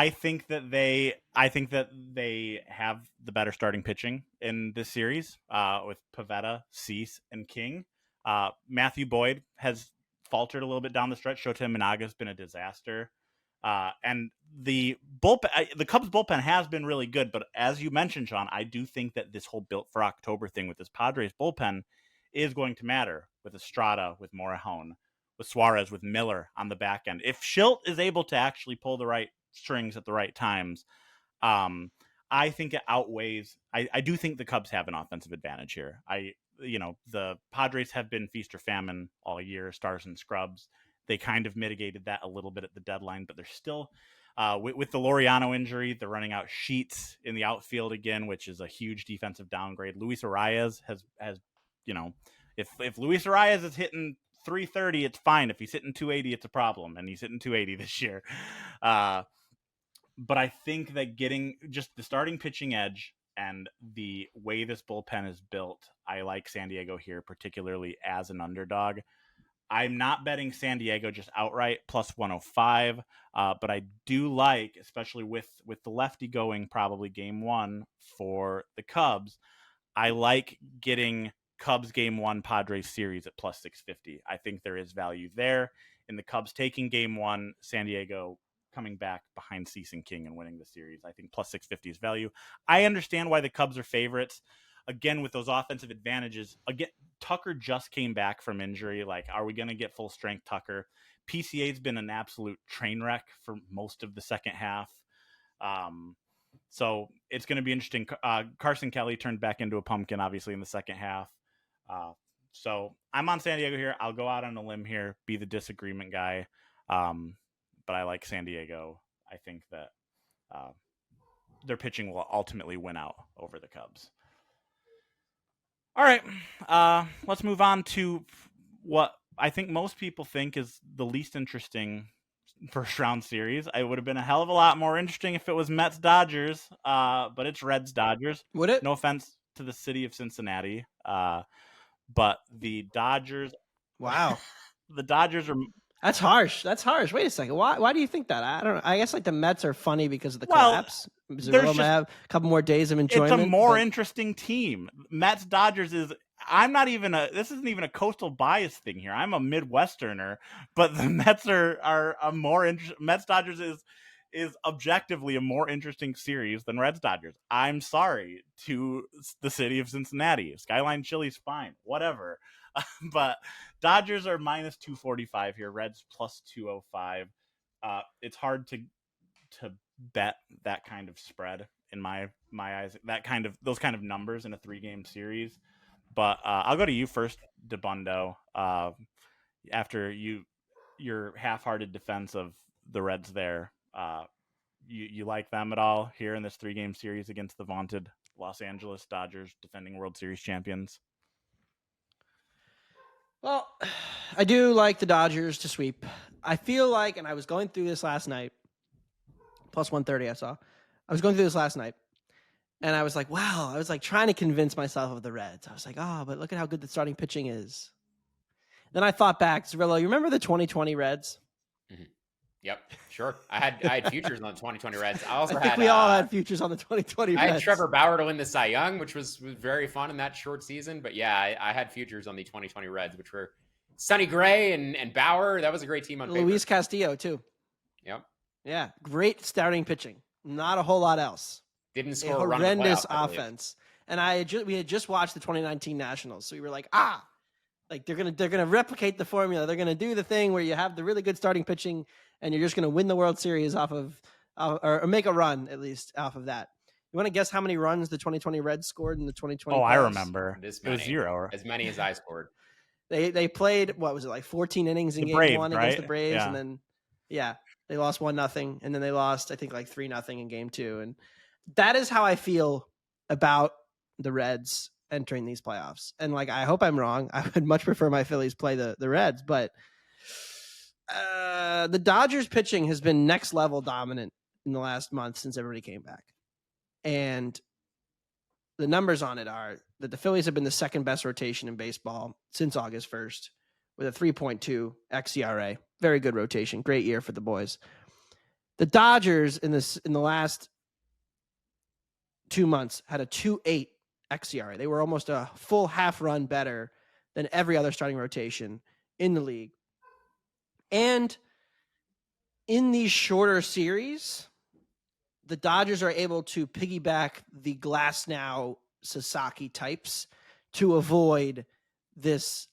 think that they have the better starting pitching in this series with Pivetta, Cease, and King. Matthew Boyd has faltered a little bit down the stretch. Shota Imanaga has been a disaster. And the Cubs bullpen has been really good, but as you mentioned, Sean, I do think that this whole built for October thing with this Padres bullpen is going to matter with Estrada, with Morejon, with Suarez, with Miller on the back end. If Schilt is able to actually pull the right strings at the right times, I think it outweighs. I do think the Cubs have an offensive advantage here. The Padres have been feast or famine all year, stars and scrubs. They kind of mitigated that a little bit at the deadline, but they're still, with the Laureano injury, they're running out Sheets in the outfield again, which is a huge defensive downgrade. Luis Arias has if Luis Arias is hitting 330, it's fine. If he's hitting 280, it's a problem, and he's hitting 280 this year. But I think that getting just the starting pitching edge and the way this bullpen is built, I like San Diego here, particularly as an underdog. I'm not betting San Diego just outright plus 105, but I do like, especially with the lefty going probably game 1 for the Cubs, I like getting Cubs game 1 Padres series at plus 650. I think there is value there in the Cubs taking game 1, San Diego coming back behind Cease and King and winning the series. I think plus 650 is value. I understand why the Cubs are favorites. Again, with those offensive advantages, again, Tucker just came back from injury. Are we going to get full strength Tucker? PCA's been an absolute train wreck for most of the second half. So it's going to be interesting. Carson Kelly turned back into a pumpkin, obviously, in the second half. So I'm on San Diego here. I'll go out on a limb here, be the disagreement guy. But I like San Diego. I think that their pitching will ultimately win out over the Cubs. All right, let's move on to what I think most people think is the least interesting first round series. It would have been a hell of a lot more interesting if it was Mets Dodgers, but it's Reds Dodgers. Would it? No offense to the city of Cincinnati, but the Dodgers. Wow. The Dodgers are. That's harsh. That's harsh. Wait a second. Why do you think that? I don't know. I guess like the Mets are funny because of the collapse. Zerillo may have a couple more days of enjoyment. It's a more interesting team. Mets Dodgers is. This isn't even a coastal bias thing here. I'm a Midwesterner, but the Mets are a more interesting. Mets Dodgers is objectively a more interesting series than Reds Dodgers. I'm sorry to the city of Cincinnati. Skyline Chili's fine, whatever. But Dodgers are minus 245 here. Reds plus 205. It's hard to bet that kind of spread in my eyes. Those kind of numbers in a 3-game series. But I'll go to you first, Dabbundo. After your half-hearted defense of the Reds there, you like them at all here in this 3-game series against the vaunted Los Angeles Dodgers, defending World Series champions? Well, I do like the Dodgers to sweep. I feel like, and I was going through this last night, plus 130 I saw. I was going through this last night, and I was like, wow. I was like trying to convince myself of the Reds. I was like, but look at how good the starting pitching is. Then I thought back, Zerillo, you remember the 2020 Reds? Mm-hmm. Yep, sure. I had futures on the 2020 Reds. I think we all had futures on the 2020 Reds. I had Trevor Bauer to win the Cy Young, which was very fun in that short season. But yeah, I had futures on the 2020 Reds, which were Sonny Gray and Bauer. That was a great team on paper. Luis Castillo, too. Yep. Yeah, great starting pitching. Not a whole lot else. Didn't score a horrendous offense. And we had just watched the 2019 Nationals, so we were like, like they're gonna replicate the formula. They're gonna do the thing where you have the really good starting pitching, and you're just gonna win the World Series off of, or make a run at least off of that. You want to guess how many runs the 2020 Reds scored in the 2020? Oh, I remember. It was 0. As many as I scored. They played, what was it, like 14 innings in game 1 against the Braves, and then they lost 1-0, and then they lost, I think, like 3-0 in game 2, and that is how I feel about the Reds entering these playoffs. And like, I hope I'm wrong. I would much prefer my Phillies play the Reds, but the Dodgers pitching has been next level dominant in the last month since everybody came back. And the numbers on it are that the Phillies have been the second best rotation in baseball since August 1st with a 3.2 xERA. Very good rotation. Great year for the boys. The Dodgers in the last 2 months had a 2.8 xERA. They were almost a full half run better than every other starting rotation in the league. And in these shorter series, the Dodgers are able to piggyback the Glasnow Sasaki types to avoid this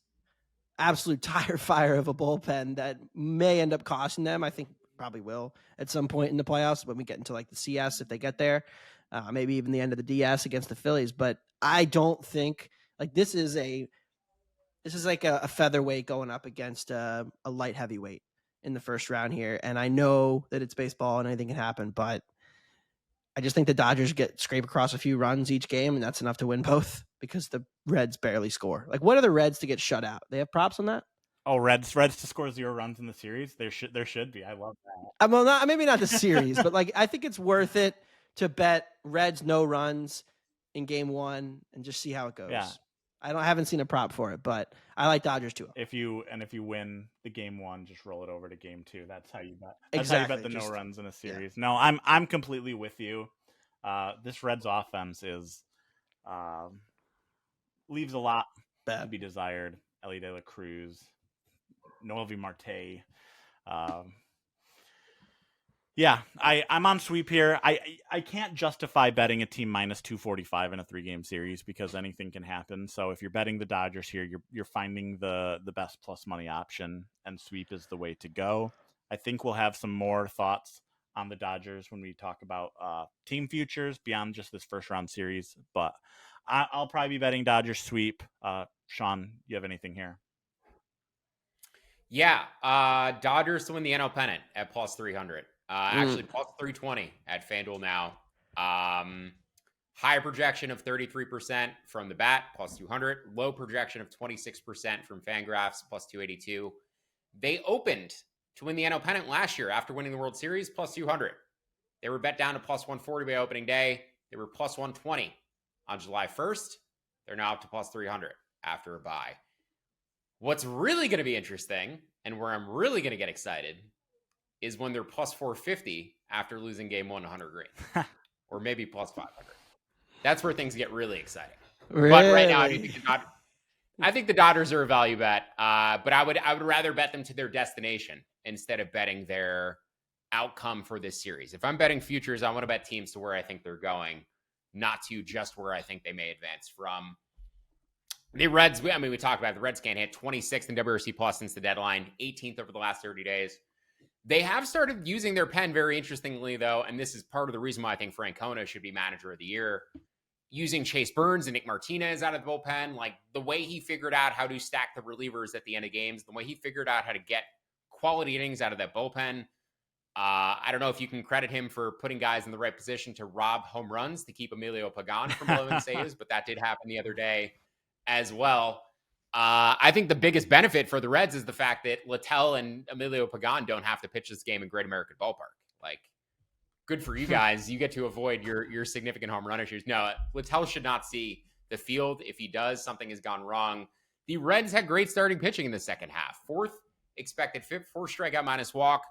absolute tire fire of a bullpen that may end up costing them. I think probably will at some point in the playoffs when we get into like the CS, if they get there, maybe even the end of the DS against the Phillies. But I don't think like this is like a featherweight going up against a light heavyweight in the first round here. And I know that it's baseball and anything can happen, but I just think the Dodgers scrape across a few runs each game, and that's enough to win both because the Reds barely score. Like, what are the Reds to get shut out? They have props on that? Oh, Reds to score 0 runs in the series? There should be. I love that. Well, maybe not the series, but like I think it's worth it to bet Reds no runs in game 1 and just see how it goes. Yeah. I haven't seen a prop for it, but I like Dodgers too. If you win the game 1, just roll it over to game 2. That's how you bet. Exactly. How you bet the no runs in a series. Yeah. No, I'm completely with you. This Reds offense is leaves a lot to be desired. Ellie De La Cruz, Noel V. Marte. Yeah, I'm on sweep here. I can't justify betting a team minus 245 in a 3-game series because anything can happen. So if you're betting the Dodgers here, you're finding the best plus money option, and sweep is the way to go. I think we'll have some more thoughts on the Dodgers when we talk about team futures beyond just this first round series. But I'll probably be betting Dodgers sweep. Sean, you have anything here? Yeah, Dodgers to win the NL pennant at plus 300. Actually, plus 320 at FanDuel now. High projection of 33% from the bat, plus 200. Low projection of 26% from Fangraphs, plus 282. They opened to win the NL pennant last year after winning the World Series, plus 200. They were bet down to plus 140 by opening day. They were plus 120 on July 1st. They're now up to plus 300 after a bye. What's really going to be interesting, and where I'm really going to get excited, is when they're plus 450 after losing game 1 to Hunter Green. Or maybe plus 500. That's where things get really exciting. Really? But right now, I think the Dodgers are a value bet. But I would rather bet them to their destination instead of betting their outcome for this series. If I'm betting futures, I want to bet teams to where I think they're going, not to just where I think they may advance from. The Reds, we talked about it. The Reds can't hit 26th in WRC plus since the deadline, 18th over the last 30 days. They have started using their pen very interestingly, though, and this is part of the reason why I think Francona should be manager of the year. Using Chase Burns and Nick Martinez out of the bullpen, like the way he figured out how to stack the relievers at the end of games, the way he figured out how to get quality innings out of that bullpen. I don't know if you can credit him for putting guys in the right position to rob home runs to keep Emilio Pagan from blowing saves, but that did happen the other day as well. I think the biggest benefit for the Reds is the fact that Littell and Emilio Pagan don't have to pitch this game in Great American Ballpark. Like, good for you guys. You get to avoid your significant home run issues. No, Littell should not see the field. If he does, something has gone wrong. The Reds had great starting pitching in the second half. Fourth expected, fourth strikeout minus walk,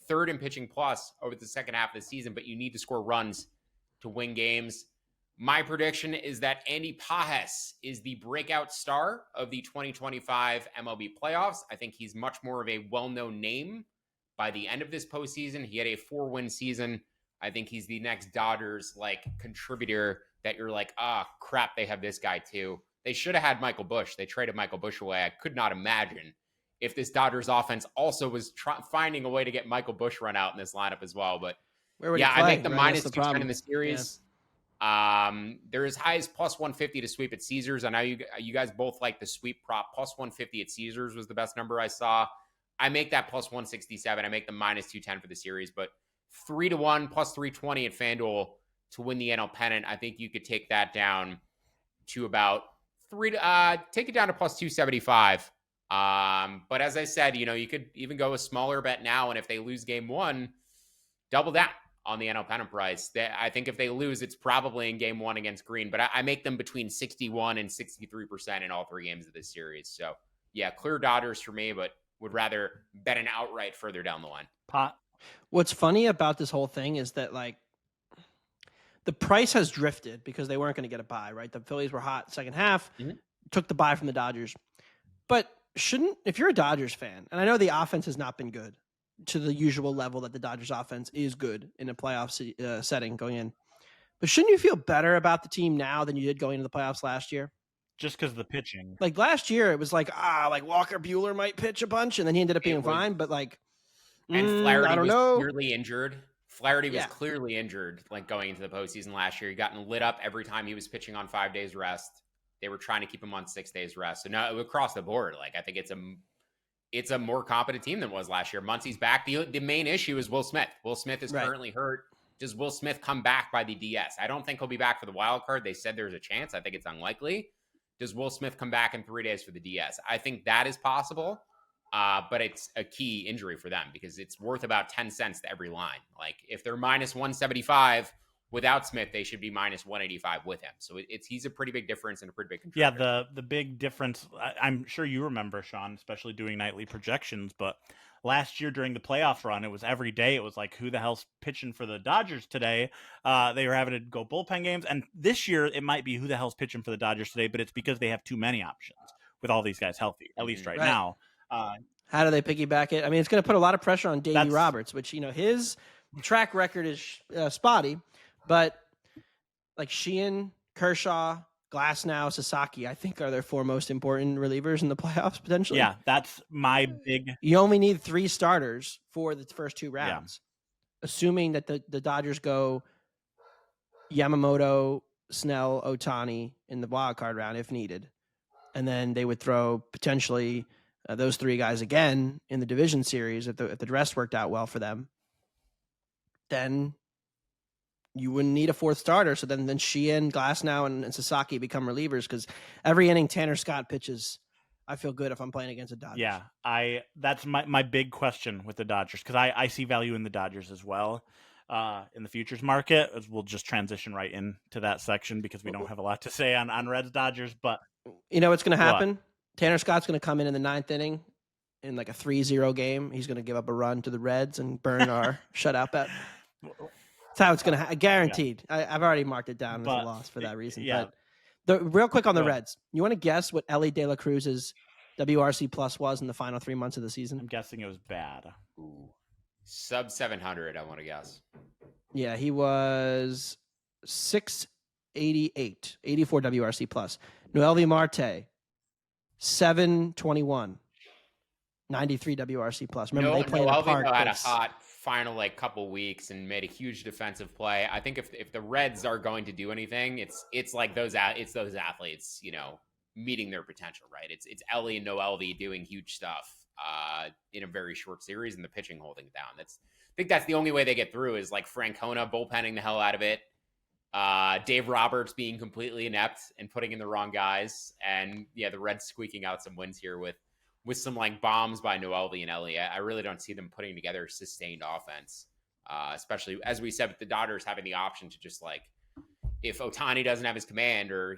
third in pitching plus over the second half of the season, but you need to score runs to win games. My prediction is that Andy Pajes is the breakout star of the 2025 MLB playoffs. I think he's much more of a well-known name by the end of this postseason. He had a 4-win season. I think he's the next Dodgers contributor that you're like, crap, they have this guy too. They should have had Michael Busch. They traded Michael Busch away. I could not imagine if this Dodgers offense also was finding a way to get Michael Busch run out in this lineup as well. But yeah, I make the minus 210 in the series. Yeah. They're as high as plus 150 to sweep at Caesars. I know you guys both like the sweep prop. Plus 150 at Caesars was the best number I saw. I make that plus 167. I make the minus 210 for the series, but 3-1 plus 320 at FanDuel to win the NL pennant. I think you could take that down to about take it down to plus 275. But as I said, you could even go a smaller bet now. And if they lose game 1, double down on the NL pennant price. I think if they lose, it's probably in game 1 against Green, but I make them between 61 and 63% in all 3 games of this series. So yeah, clear Dodgers for me, but would rather bet an outright further down the line. What's funny about this whole thing is that the price has drifted because they weren't going to get a bye, right? The Phillies were hot second half, took the bye from the Dodgers. But if you're a Dodgers fan, and I know the offense has not been good to the usual level that the Dodgers offense is good in a playoff setting going in, but shouldn't you feel better about the team now than you did going into the playoffs last year? Just because of the pitching. Like last year, it was like Walker Buehler might pitch a bunch, and then he ended up being fine. But and Flaherty was clearly injured. Flaherty was clearly injured, going into the postseason last year. He gotten lit up every time he was pitching on 5 days rest. They were trying to keep him on 6 days rest. So no, across the board, I think it's a more competent team than it was last year. Muncy's back. The main issue is Will Smith. Will Smith is currently hurt. Does Will Smith come back by the DS? I don't think he'll be back for the wild card. They said there's a chance. I think it's unlikely. Does Will Smith come back in 3 days for the DS? I think that is possible. But it's a key injury for them because it's worth about 10 cents to every line. If they're minus 175 without Smith, they should be minus 185 with him. So he's a pretty big difference and a pretty big contributor. Yeah, the big difference, I'm sure you remember, Sean, especially doing nightly projections, but last year during the playoff run, it was every day. It was who the hell's pitching for the Dodgers today? They were having to go bullpen games. And this year, it might be who the hell's pitching for the Dodgers today, but it's because they have too many options with all these guys healthy, at least right now. How do they piggyback it? I mean, it's going to put a lot of pressure on Davey Roberts, which, his track record is spotty, but Sheehan, Kershaw, Glasnow, Sasaki, I think are their 4 most important relievers in the playoffs potentially. Yeah, that's my big... You only need 3 starters for the first 2 rounds, assuming that the Dodgers go Yamamoto, Snell, Ohtani in the wild card round if needed. And then they would throw potentially... those 3 guys again in the division series, if the rest worked out well for them, then you wouldn't need a fourth starter. So then Sheehan, Glasnow, and Sasaki become relievers because every inning Tanner Scott pitches, I feel good if I'm playing against the Dodgers. Yeah, that's my big question with the Dodgers, because I see value in the Dodgers as well in the futures market. We'll just transition right into that section because we don't have a lot to say on Reds Dodgers. But you know what's going to happen? Tanner Scott's going to come in the 9th inning in like a 3-0 game. He's going to give up a run to the Reds and burn our shutout bet. That's how it's going to guaranteed. Yeah. I've already marked it down as a loss for that reason. Yeah. But real quick on the Reds, you want to guess what Ellie De La Cruz's WRC plus was in the final 3 months of the season? I'm guessing it was bad. Ooh. Sub 700, I want to guess. Yeah, he was 688, 84 WRC plus. Noelvi Marte, 721, 93 WRC plus. Remember, they played in a park. Noelvi had a hot final couple weeks and made a huge defensive play. I think if the Reds are going to do anything, it's like those athletes, meeting their potential, right? It's Ellie and Noelvi doing huge stuff in a very short series, and the pitching holding it down. I think that's the only way they get through is like Francona bullpenning the hell out of it. Dave Roberts being completely inept and putting in the wrong guys. And the Reds squeaking out some wins here with some bombs by Noelvi and Ellie. I really don't see them putting together sustained offense, especially as we said with the Dodgers having the option to just if Ohtani doesn't have his command or,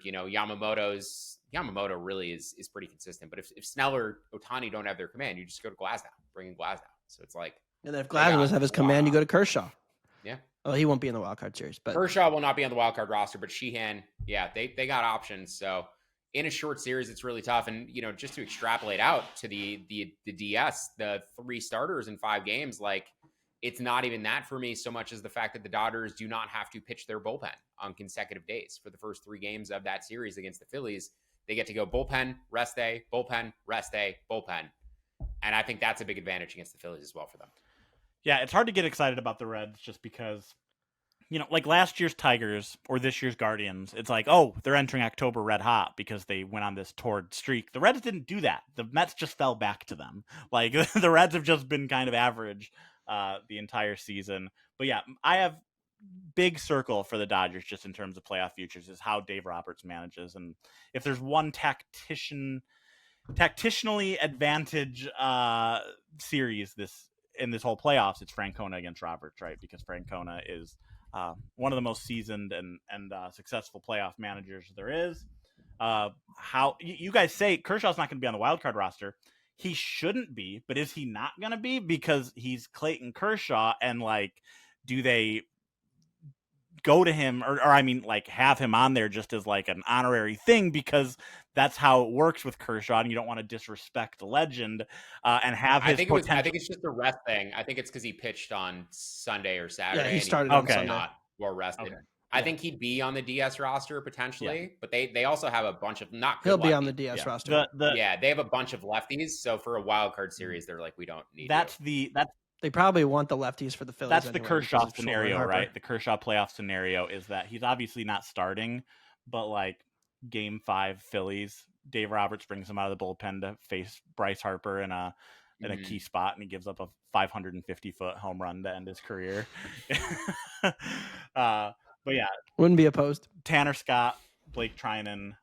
Yamamoto really is pretty consistent. But if Snell or Ohtani don't have their command, you just go to Glasnow, bring in Glasnow. So it's and then if Glasnow doesn't have his command, you go to Kershaw. Yeah. Well, he won't be in the wildcard series, but Kershaw will not be on the wildcard roster, but Sheehan, they got options. So in a short series, it's really tough. And, just to extrapolate out to the DS, the 3 starters in 5 games, it's not even that for me so much as the fact that the Dodgers do not have to pitch their bullpen on consecutive days for the first 3 games of that series against the Phillies. They get to go bullpen, rest day, bullpen, rest day, bullpen. And I think that's a big advantage against the Phillies as well for them. Yeah, it's hard to get excited about the Reds just because, like last year's Tigers or this year's Guardians, it's like, oh, they're entering October red hot because they went on this torrid streak. The Reds didn't do that. The Mets just fell back to them. The Reds have just been kind of average the entire season. But yeah, I have big circle for the Dodgers just in terms of playoff futures is how Dave Roberts manages. And if there's one tactitionally advantage series in this whole playoffs, it's Francona against Roberts, right? Because Francona is one of the most seasoned and successful playoff managers there is. How you guys say Kershaw's not going to be on the wildcard roster. He shouldn't be, but is he not going to be because he's Clayton Kershaw? And do they go to him or have him on there just as an honorary thing because that's how it works with Kershaw, and you don't want to disrespect the legend and have his potential. I think it's just a rest thing. I think it's because he pitched on Sunday or Saturday. Yeah, he started on Sunday. Not well rested. Okay. I think he'd be on the DS roster potentially, but they also have a bunch of not good He'll be lefties. on the DS roster. They have a bunch of lefties. So for a wild card series, they're we don't need. They probably want the lefties for the Phillies. That's the Kershaw scenario, right? The Kershaw playoff scenario is that he's obviously not starting, but Game 5 Phillies, Dave Roberts brings him out of the bullpen to face Bryce Harper in a key spot, and he gives up a 550-foot home run to end his career. But yeah, wouldn't be opposed. Tanner Scott, Blake Trinan,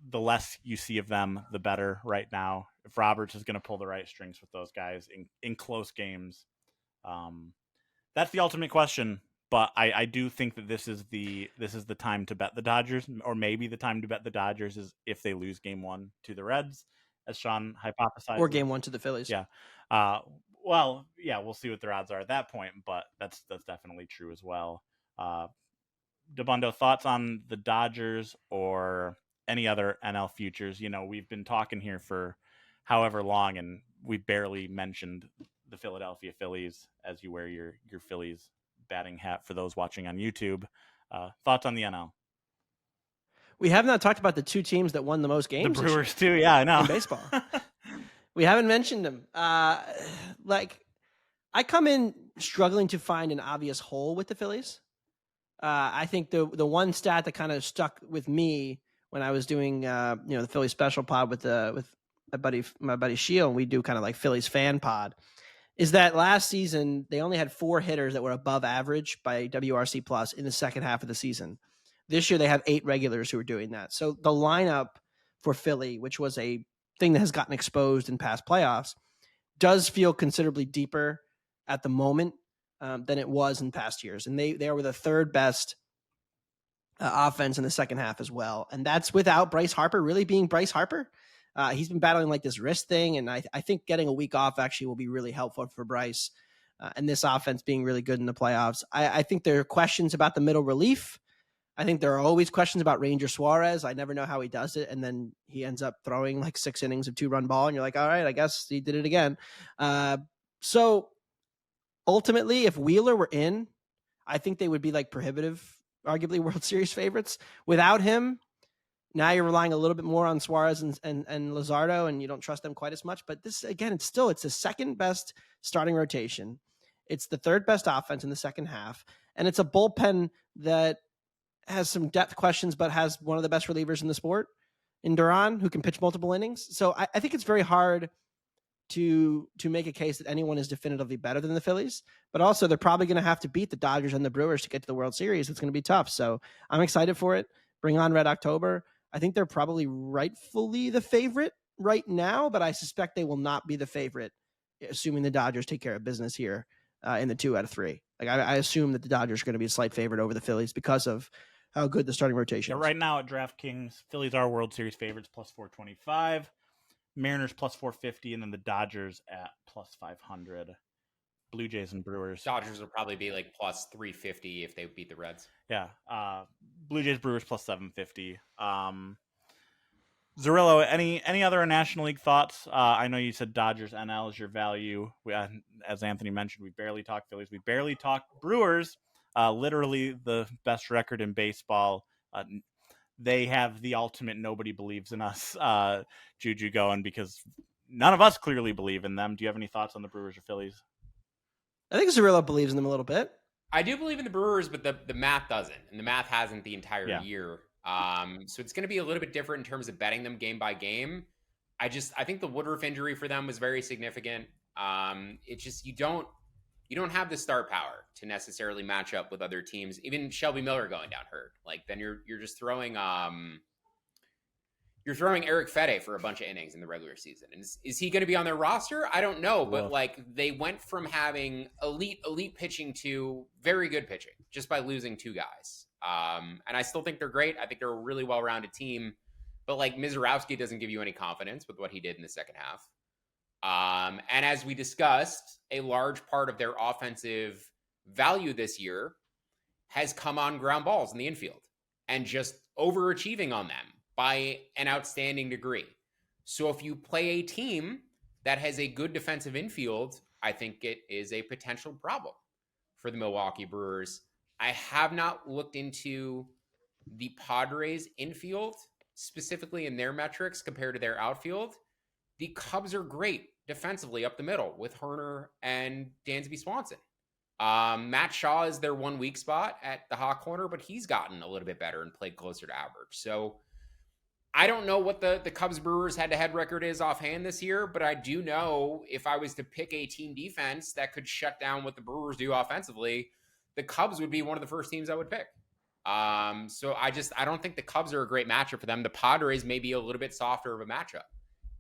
the less you see of them, the better right now. If Roberts is going to pull the right strings with those guys in close games, that's the ultimate question. But I do think that this is the time to bet the Dodgers, or maybe the time to bet the Dodgers is if they lose Game 1 to the Reds, as Sean hypothesized, or Game 1 to the Phillies. Yeah. We'll see what their odds are at that point, but that's definitely true as well. Dabbundo, thoughts on the Dodgers or any other NL futures? We've been talking here for however long, and we barely mentioned the Philadelphia Phillies as you wear your Phillies batting hat for those watching on YouTube. Thoughts on the NL? We have not talked about the 2 teams that won the most games. The Brewers too, yeah, I know. In baseball. We haven't mentioned them. I come in struggling to find an obvious hole with the Phillies. I think the one stat that kind of stuck with me when I was doing the Philly special pod with my buddy Shield, and we do kind of Phillies fan pod, is that last season they only had 4 hitters that were above average by WRC plus in the second half of the season. This year they have 8 regulars who are doing that. So the lineup for Philly, which was a thing that has gotten exposed in past playoffs, does feel considerably deeper at the moment than it was in past years. And they were the 3rd best offense in the second half as well. And that's without Bryce Harper really being Bryce Harper. He's been battling like this wrist thing. And I think getting a week off actually will be really helpful for Bryce and this offense being really good in the playoffs. I think there are questions about the middle relief. I think there are always questions about Ranger Suarez. I never know how he does it. And then he ends up throwing like 6 innings of 2-run ball. And you're like, all right, I guess he did it again. So ultimately, if Wheeler were in, I think they would be like prohibitive, arguably World Series favorites. Without him, now you're relying a little bit more on Suarez and Luzardo, and you don't trust them quite as much. But this, again, it's the 2nd best starting rotation. It's the 3rd best offense in the second half. And it's a bullpen that has some depth questions, but has one of the best relievers in the sport in Duran, who can pitch multiple innings. So I think it's very hard to make a case that anyone is definitively better than the Phillies, but also they're probably going to have to beat the Dodgers and the Brewers to get to the World Series. It's going to be tough. So I'm excited for it. Bring on Red October. I think they're probably rightfully the favorite right now, but I suspect they will not be the favorite, assuming the Dodgers take care of business here in the 2 out of 3. Like I assume that the Dodgers are going to be a slight favorite over the Phillies because of how good the starting rotation is. Right now at DraftKings, Phillies are World Series favorites plus 425, Mariners plus 450, and then the Dodgers at plus 500. Blue Jays and Brewers. Dodgers will probably be like plus 350 if they beat the Reds. Yeah. Blue Jays, Brewers plus 750. Zerillo, any other National League thoughts? I know you said Dodgers NL is your value. As Anthony mentioned, we barely talk Phillies. We barely talk Brewers. Literally the best record in baseball. They have the ultimate nobody believes in us juju going because none of us clearly believe in them. Do you have any thoughts on the Brewers or Phillies? I think Zerillo believes in them a little bit. I do believe in the Brewers, but the math doesn't. And the math hasn't the entire year. So it's going to be a little bit different in terms of betting them game by game. I think the Woodruff injury for them was very significant. It's just you don't have the star power to necessarily match up with other teams. Even Shelby Miller going down hurt, like then you're just throwing Eric Fede for a bunch of innings in the regular season. And is he going to be on their roster? I don't know, but like they went from having elite pitching to very good pitching just by losing 2 guys. And I still think they're great. I think they're a really well-rounded team, but like Mizorowski doesn't give you any confidence with what he did in the second half. And as we discussed, a large part of their offensive value this year has come on ground balls in the infield and just overachieving on them by an outstanding degree. So if you play a team that has a good defensive infield, I think it is a potential problem for the Milwaukee Brewers. I have not looked into the Padres infield, specifically in their metrics compared to their outfield. The Cubs are great defensively up the middle with Herner and Dansby Swanson. Matt Shaw is their 1 weak spot at the hot corner, but he's gotten a little bit better and played closer to average. So I don't know what the Cubs Brewers head-to-head record is offhand this year, but I do know if I was to pick a team defense that could shut down what the Brewers do offensively, the Cubs would be one of the first teams I would pick. So I don't think the Cubs are a great matchup for them. The Padres may be a little bit softer of a matchup.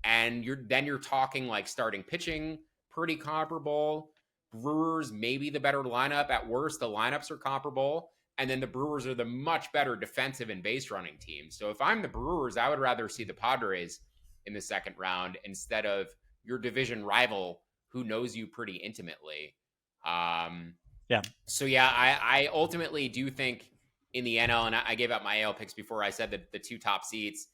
And you're talking like starting pitching, pretty comparable. Brewers, maybe the better lineup. At worst, the lineups are comparable. And then the Brewers are the much better defensive and base running team. So if I'm the Brewers, I would rather see the Padres in the second round instead of your division rival who knows you pretty intimately. So I ultimately do think in the NL, and I gave out my AL picks before I said that the 2 top seats.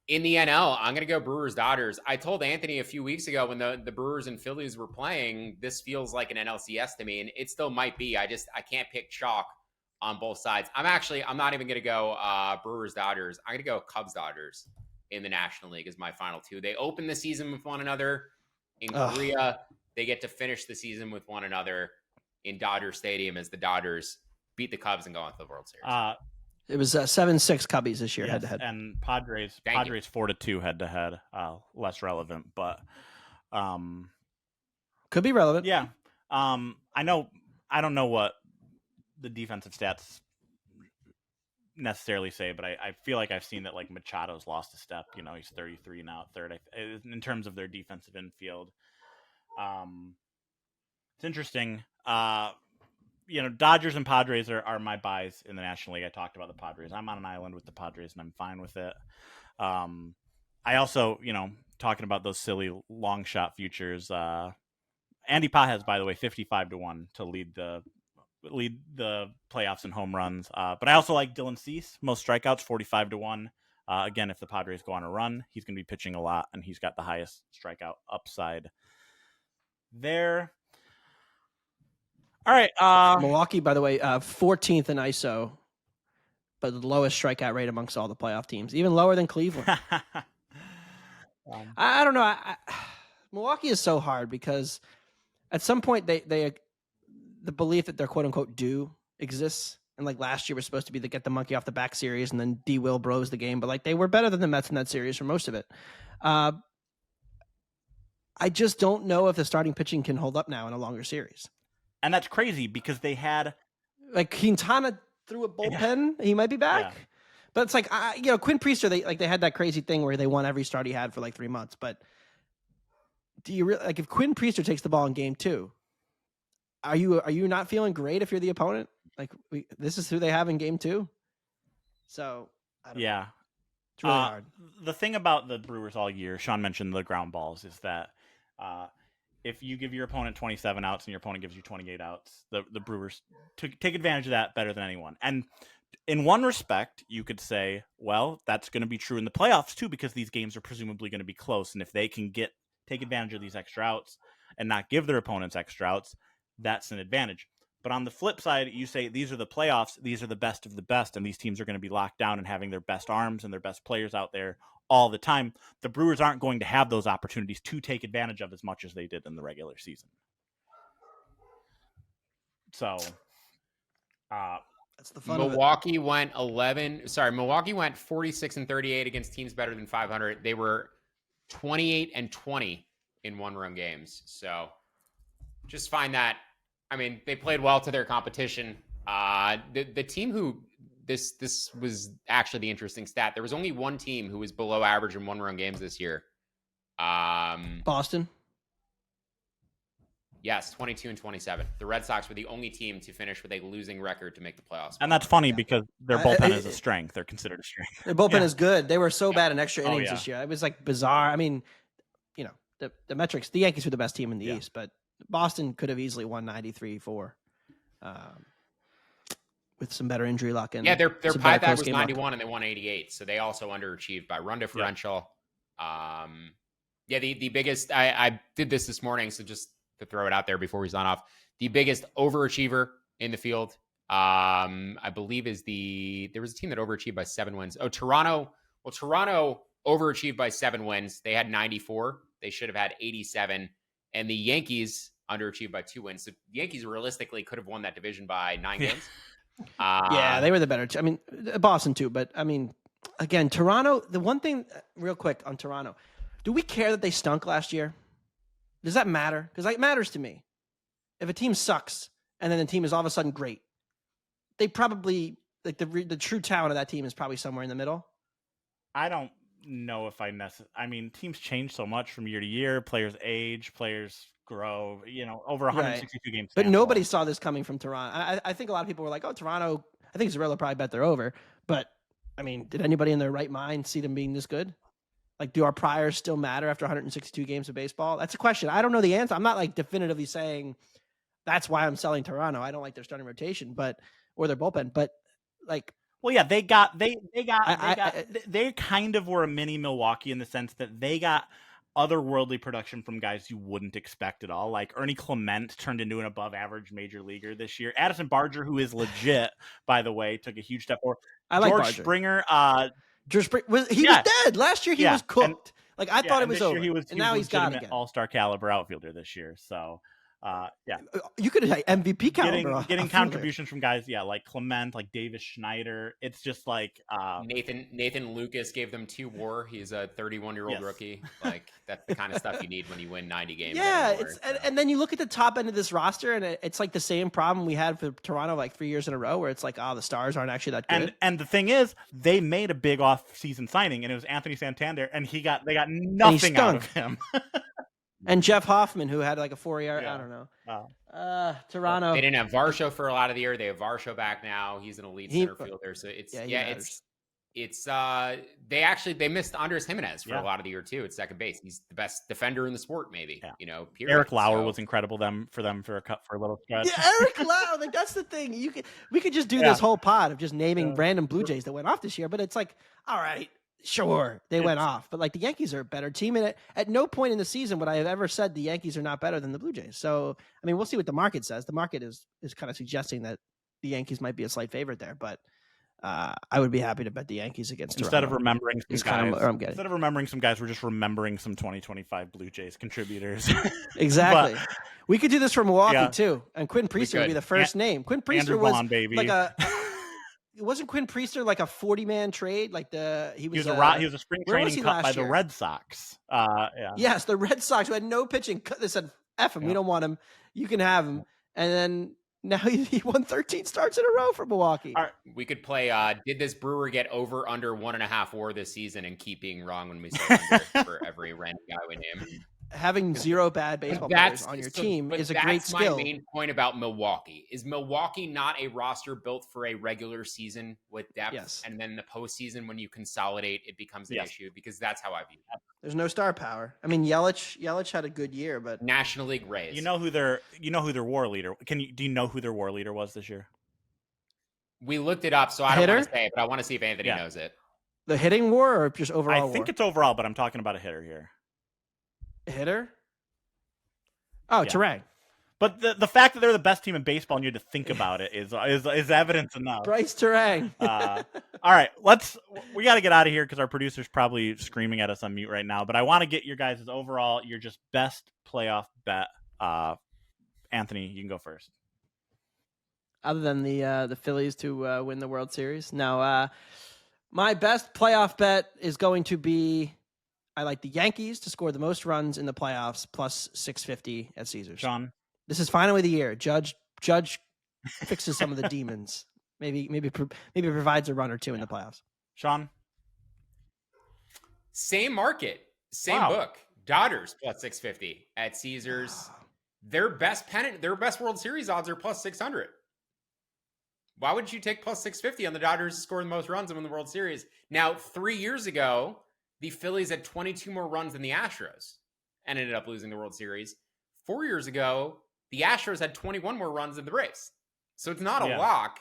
In the NL, I'm going to go Brewers Dodgers. I told Anthony a few weeks ago when the Brewers and Phillies were playing, this feels like an NLCS to me, and it still might be. I can't pick chalk on both sides. I'm not even going to go Brewers Dodgers. I'm going to go Cubs Dodgers in the National League as my final 2. They open the season with one another in Korea. They get to finish the season with one another in Dodger Stadium as the Dodgers beat the Cubs and go on to the World Series. It was 7-6 Cubbies this year yes, head-to-head. And Padres 4-2 head-to-head. Less relevant, but Could be relevant. Yeah. I don't know what the defensive stats necessarily say, but I feel like I've seen that like Machado's lost a step. He's 33 now at third in terms of their defensive infield. It's interesting. Dodgers and Padres are my buys in the National League. I talked about the Padres. I'm on an island with the Padres, and I'm fine with it. I also, talking about those silly long shot futures. Andy Pajes, by the way, 55-1 to lead the playoffs in home runs. But I also like Dylan Cease, most strikeouts, 45-1. Again, if the Padres go on a run, he's going to be pitching a lot, and he's got the highest strikeout upside there. All right. Milwaukee, by the way, 14th in ISO, but the lowest strikeout rate amongst all the playoff teams, even lower than Cleveland. I don't know. Milwaukee is so hard because at some point the belief that they're quote unquote due exists. And like last year was supposed to be the get the monkey off the back series, and then D. Will blows the game. But like they were better than the Mets in that series for most of it. I just don't know if the starting pitching can hold up now in a longer series. And that's crazy because they had like Quintana threw a bullpen. Yeah. He might be back. Yeah. But it's like, Quinn Priester, they had that crazy thing where they won every start he had for like 3 months. But do you really like if Quinn Priester takes the ball in game 2, are you not feeling great if you're the opponent? Like this is who they have in game 2. So I don't know. It's really hard. The thing about the Brewers all year, Sean mentioned the ground balls, is that if you give your opponent 27 outs and your opponent gives you 28 outs, the Brewers take advantage of that better than anyone. And in one respect, you could say, well, that's going to be true in the playoffs too, because these games are presumably going to be close. And if they can take advantage of these extra outs and not give their opponents extra outs, that's an advantage. But on the flip side, you say these are the playoffs, these are the best of the best, and these teams are going to be locked down and having their best arms and their best players out there all the time. The Brewers aren't going to have those opportunities to take advantage of as much as they did in the regular season. So, that's the fun Milwaukee went 46-38 against teams better than 500. They were 28-20 in one-run games. So, just find that. I mean, they played well to their competition. The team who this was actually the interesting stat. There was only one team who was below average in one-run games this year. Boston. Yes, 22-27. The Red Sox were the only team to finish with a losing record to make the playoffs. And that's funny because their bullpen is a strength. They're considered a strength. Their bullpen is good. They were so bad in extra innings this year. It was like bizarre. I mean, the metrics, the Yankees were the best team in the East, but Boston could have easily won 93-4 with some better injury luck. And their pipe was 91 and they won 88. So they also underachieved by run differential. The biggest, I did this morning. So just to throw it out there before we sign off, the biggest overachiever in the field, I believe there was a team that overachieved by 7 wins. Oh, Toronto. Well, Toronto overachieved by 7 wins. They had 94. They should have had 87. And the Yankees underachieved by 2 wins. So the Yankees realistically could have won that division by 9 games. They were the better. I mean, Boston too. But I mean, again, Toronto, the one thing real quick on Toronto, do we care that they stunk last year? Does that matter? Because it matters to me. If a team sucks and then the team is all of a sudden great, they probably, like the true talent of that team is probably somewhere in the middle. I don't know if I mean, teams change so much from year to year. Players age, players grow, over 162 games. But nobody saw this coming from Toronto. I think a lot of people were like, oh, Toronto, I think Zerillo probably bet they're over. But, I mean, did anybody in their right mind see them being this good? Like, do our priors still matter after 162 games of baseball? That's a question. I don't know the answer. I'm not, like, definitively saying that's why I'm selling Toronto. I don't like their starting rotation, or their bullpen. But, like... Well, yeah, they kind of were a mini Milwaukee in the sense that they got otherworldly production from guys you wouldn't expect at all. Like Ernie Clement turned into an above average major leaguer this year. Addison Barger, who is legit, by the way, took a huge step forward. I like George Barger. Springer. George Springer was dead. Last year he was cooked. I thought it was over. He was now he's got it again. All-star caliber outfielder this year. So Yeah, You could have MVP caliber. getting contributions from guys, like Clement, like Davis Schneider. It's just like Nathan Lucas gave them 2 WAR. He's a 31-year-old rookie. Like that's the kind of stuff you need when you win 90 games. Yeah, anymore, and then you look at the top end of this roster, and it's like the same problem we had for Toronto like 3 years in a row, where it's like, the stars aren't actually that good. And the thing is, they made a big off-season signing, and it was Anthony Santander, and they got nothing out of him. And Jeff Hoffman, who had like a 4 ERA, I don't know. Toronto. They didn't have Varsho for a lot of the year. They have Varsho back now. He's an elite center fielder. So they missed Andres Jimenez for a lot of the year too at second base. He's the best defender in the sport, maybe. Period. Eric Lauer was incredible for them for a little stretch. Yeah, Eric Lauer. Like that's the thing. We could just do this whole pod of just naming random Blue Jays that went off this year, but it's like, all right. Sure, they went off, but like the Yankees are a better team, and at no point in the season would I have ever said the Yankees are not better than the Blue Jays. So, I mean, we'll see what the market says. The market is kind of suggesting that the Yankees might be a slight favorite there, but I would be happy to bet the Yankees against instead Toronto. of remembering some guys. Instead of remembering some guys, we're just remembering some 2025 Blue Jays contributors. Exactly. We could do this for Milwaukee too, and Quinn Priester would be the first name. Quinn Priester Andrew was Vaughn, baby. like a. Wasn't Quinn Priester like a 40-man trade? Like he was a spring training cut by the Red Sox. Yes, the Red Sox who had no pitching. They said, "F him, we don't want him. You can have him." And then now he won 13 starts in a row for Milwaukee. All right. We could play. Did this Brewer get over under 1.5 WAR this season and keep being wrong when we say under for every random guy we name? Having 0 bad baseball players on your team is a great skill. My main point about Milwaukee is Milwaukee not a roster built for a regular season with depth, yes. And then the postseason when you consolidate, it becomes an issue because that's how I view it. There's no star power. I mean, Yelich had a good year, but National League Rays. You know who their WAR leader? Do you know who their WAR leader was this year? We looked it up, so I don't want to say it, but I want to see if Anthony knows it. The hitting WAR or just overall? I think it's overall, but I'm talking about a hitter here. Hitter? Oh, Terang. But the fact that they're the best team in baseball and you had to think about it is evidence enough. Bryce Terang. All right, we got to get out of here because our producer's probably screaming at us on mute right now. But I want to get your guys' overall, your just best playoff bet. Anthony, you can go first. Other than the Phillies to win the World Series. Now, my best playoff bet is going to be, I like the Yankees to score the most runs in the playoffs, plus 650 at Caesars. Sean? This is finally the year. Judge fixes some of the demons. Maybe provides a run or two in the playoffs. Sean? Same market, same book. Dodgers plus 650 at Caesars. Their best World Series odds are plus 600. Why would you take plus 650 on the Dodgers to score the most runs and win the World Series? Now, 3 years ago, the Phillies had 22 more runs than the Astros and ended up losing the World Series. 4 years ago, the Astros had 21 more runs than the Braves. So it's not a lock.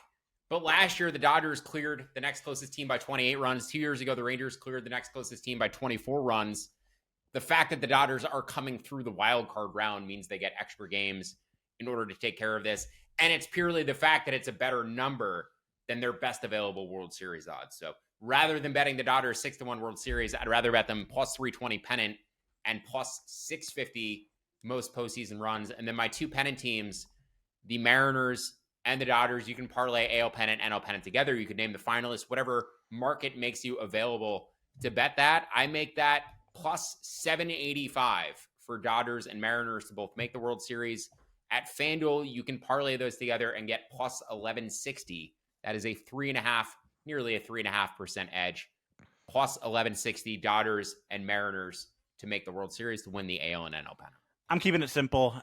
But last year, the Dodgers cleared the next closest team by 28 runs. 2 years ago, the Rangers cleared the next closest team by 24 runs. The fact that the Dodgers are coming through the wild card round means they get extra games in order to take care of this. And it's purely the fact that it's a better number than their best available World Series odds. So rather than betting the Dodgers 6-1 World Series, I'd rather bet them plus 320 pennant and plus 650 most postseason runs. And then my two pennant teams, the Mariners and the Dodgers, you can parlay AL pennant, NL pennant together. You could name the finalists, whatever market makes you available to bet that. I make that plus 785 for Dodgers and Mariners to both make the World Series. At FanDuel, you can parlay those together and get plus 1160. That is nearly a 3.5% edge. Plus 1160 Dodgers and Mariners to make the World Series to win the AL and NL pennant. I'm keeping it simple.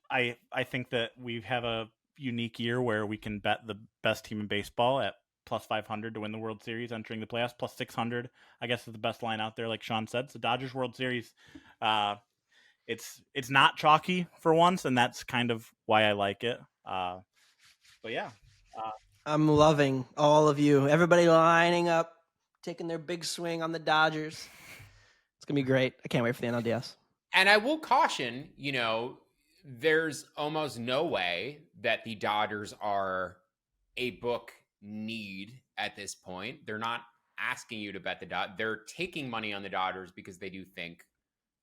I think that we have a unique year where we can bet the best team in baseball at plus 500 to win the World Series entering the playoffs. Plus 600, I guess, is the best line out there, like Sean said. So Dodgers World Series, it's not chalky for once, and that's kind of why I like it. But yeah. I'm loving all of you. Everybody lining up, taking their big swing on the Dodgers. It's going to be great. I can't wait for the NLDS. And I will caution, there's almost no way that the Dodgers are a book need at this point. They're not asking you to bet the Dodgers. They're taking money on the Dodgers because they do think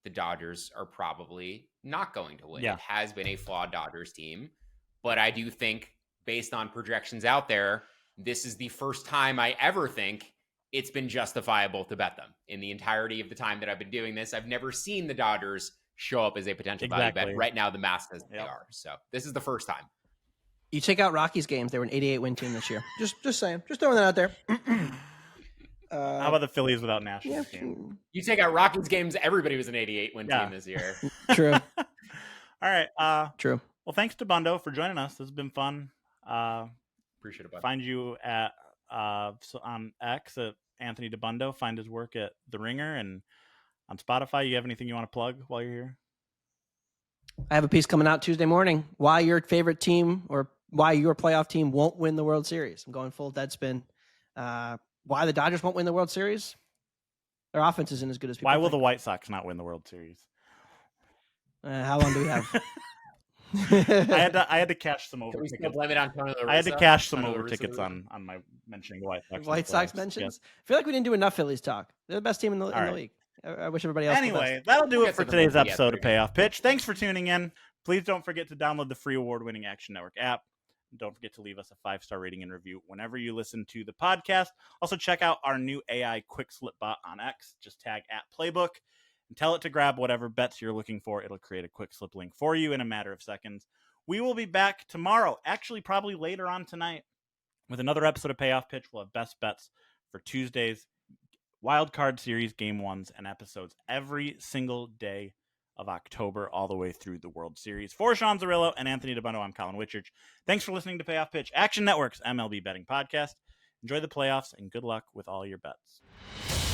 the Dodgers are probably not going to win. Yeah. It has been a flawed Dodgers team, but I do think based on projections out there, this is the first time I ever think it's been justifiable to bet them. In the entirety of the time that I've been doing this, I've never seen the Dodgers show up as a potential value bet. Right now, the math says they are. So this is the first time. You check out Rockies games; they were an 88-win team this year. Just saying, just throwing that out there. How about the Phillies without Nationals game? You take out Rockies games, everybody was an 88-win team this year. True. All right. True. Well, thanks to Dabbundo for joining us. This has been fun. Appreciate it, bud. Find you at on X at Anthony Dabbundo. Find his work at The Ringer and on Spotify. You have anything you want to plug while you're here? I have a piece coming out Tuesday morning. Why your favorite team or why your playoff team won't win the World Series. I'm going full Deadspin. Why the Dodgers won't win the World Series? Their offense isn't as good as people Why will think. the White Sox not win the World Series? How long do we have? I had to cash some over Can we still tickets. blame it on Tony La Russa? I had to cash some Tony La over Russa tickets losing? on my mentioning the White Sox. White Sox mentions. I feel like we didn't do enough Phillies talk. They're the best team in the league. I wish everybody else. Anyway, that'll do it for today's episode of pretty Payoff Pitch. Thanks for tuning in. Please don't forget to download the free award-winning Action Network app. Don't forget to leave us a 5-star rating and review whenever you listen to the podcast. Also, check out our new AI Quick Slip bot on X. Just tag @Playbook and tell it to grab whatever bets you're looking for. It'll create a Quick Slip link for you in a matter of seconds. We will be back tomorrow, actually probably later on tonight, with another episode of Payoff Pitch. We'll have best bets for Tuesday's wildcard series, game ones, and episodes every single day of October all the way through the World Series. For Sean Zerillo and Anthony Dabbundo, I'm Collin Whitchurch. Thanks for listening to Payoff Pitch, Action Network's MLB betting podcast. Enjoy the playoffs and good luck with all your bets.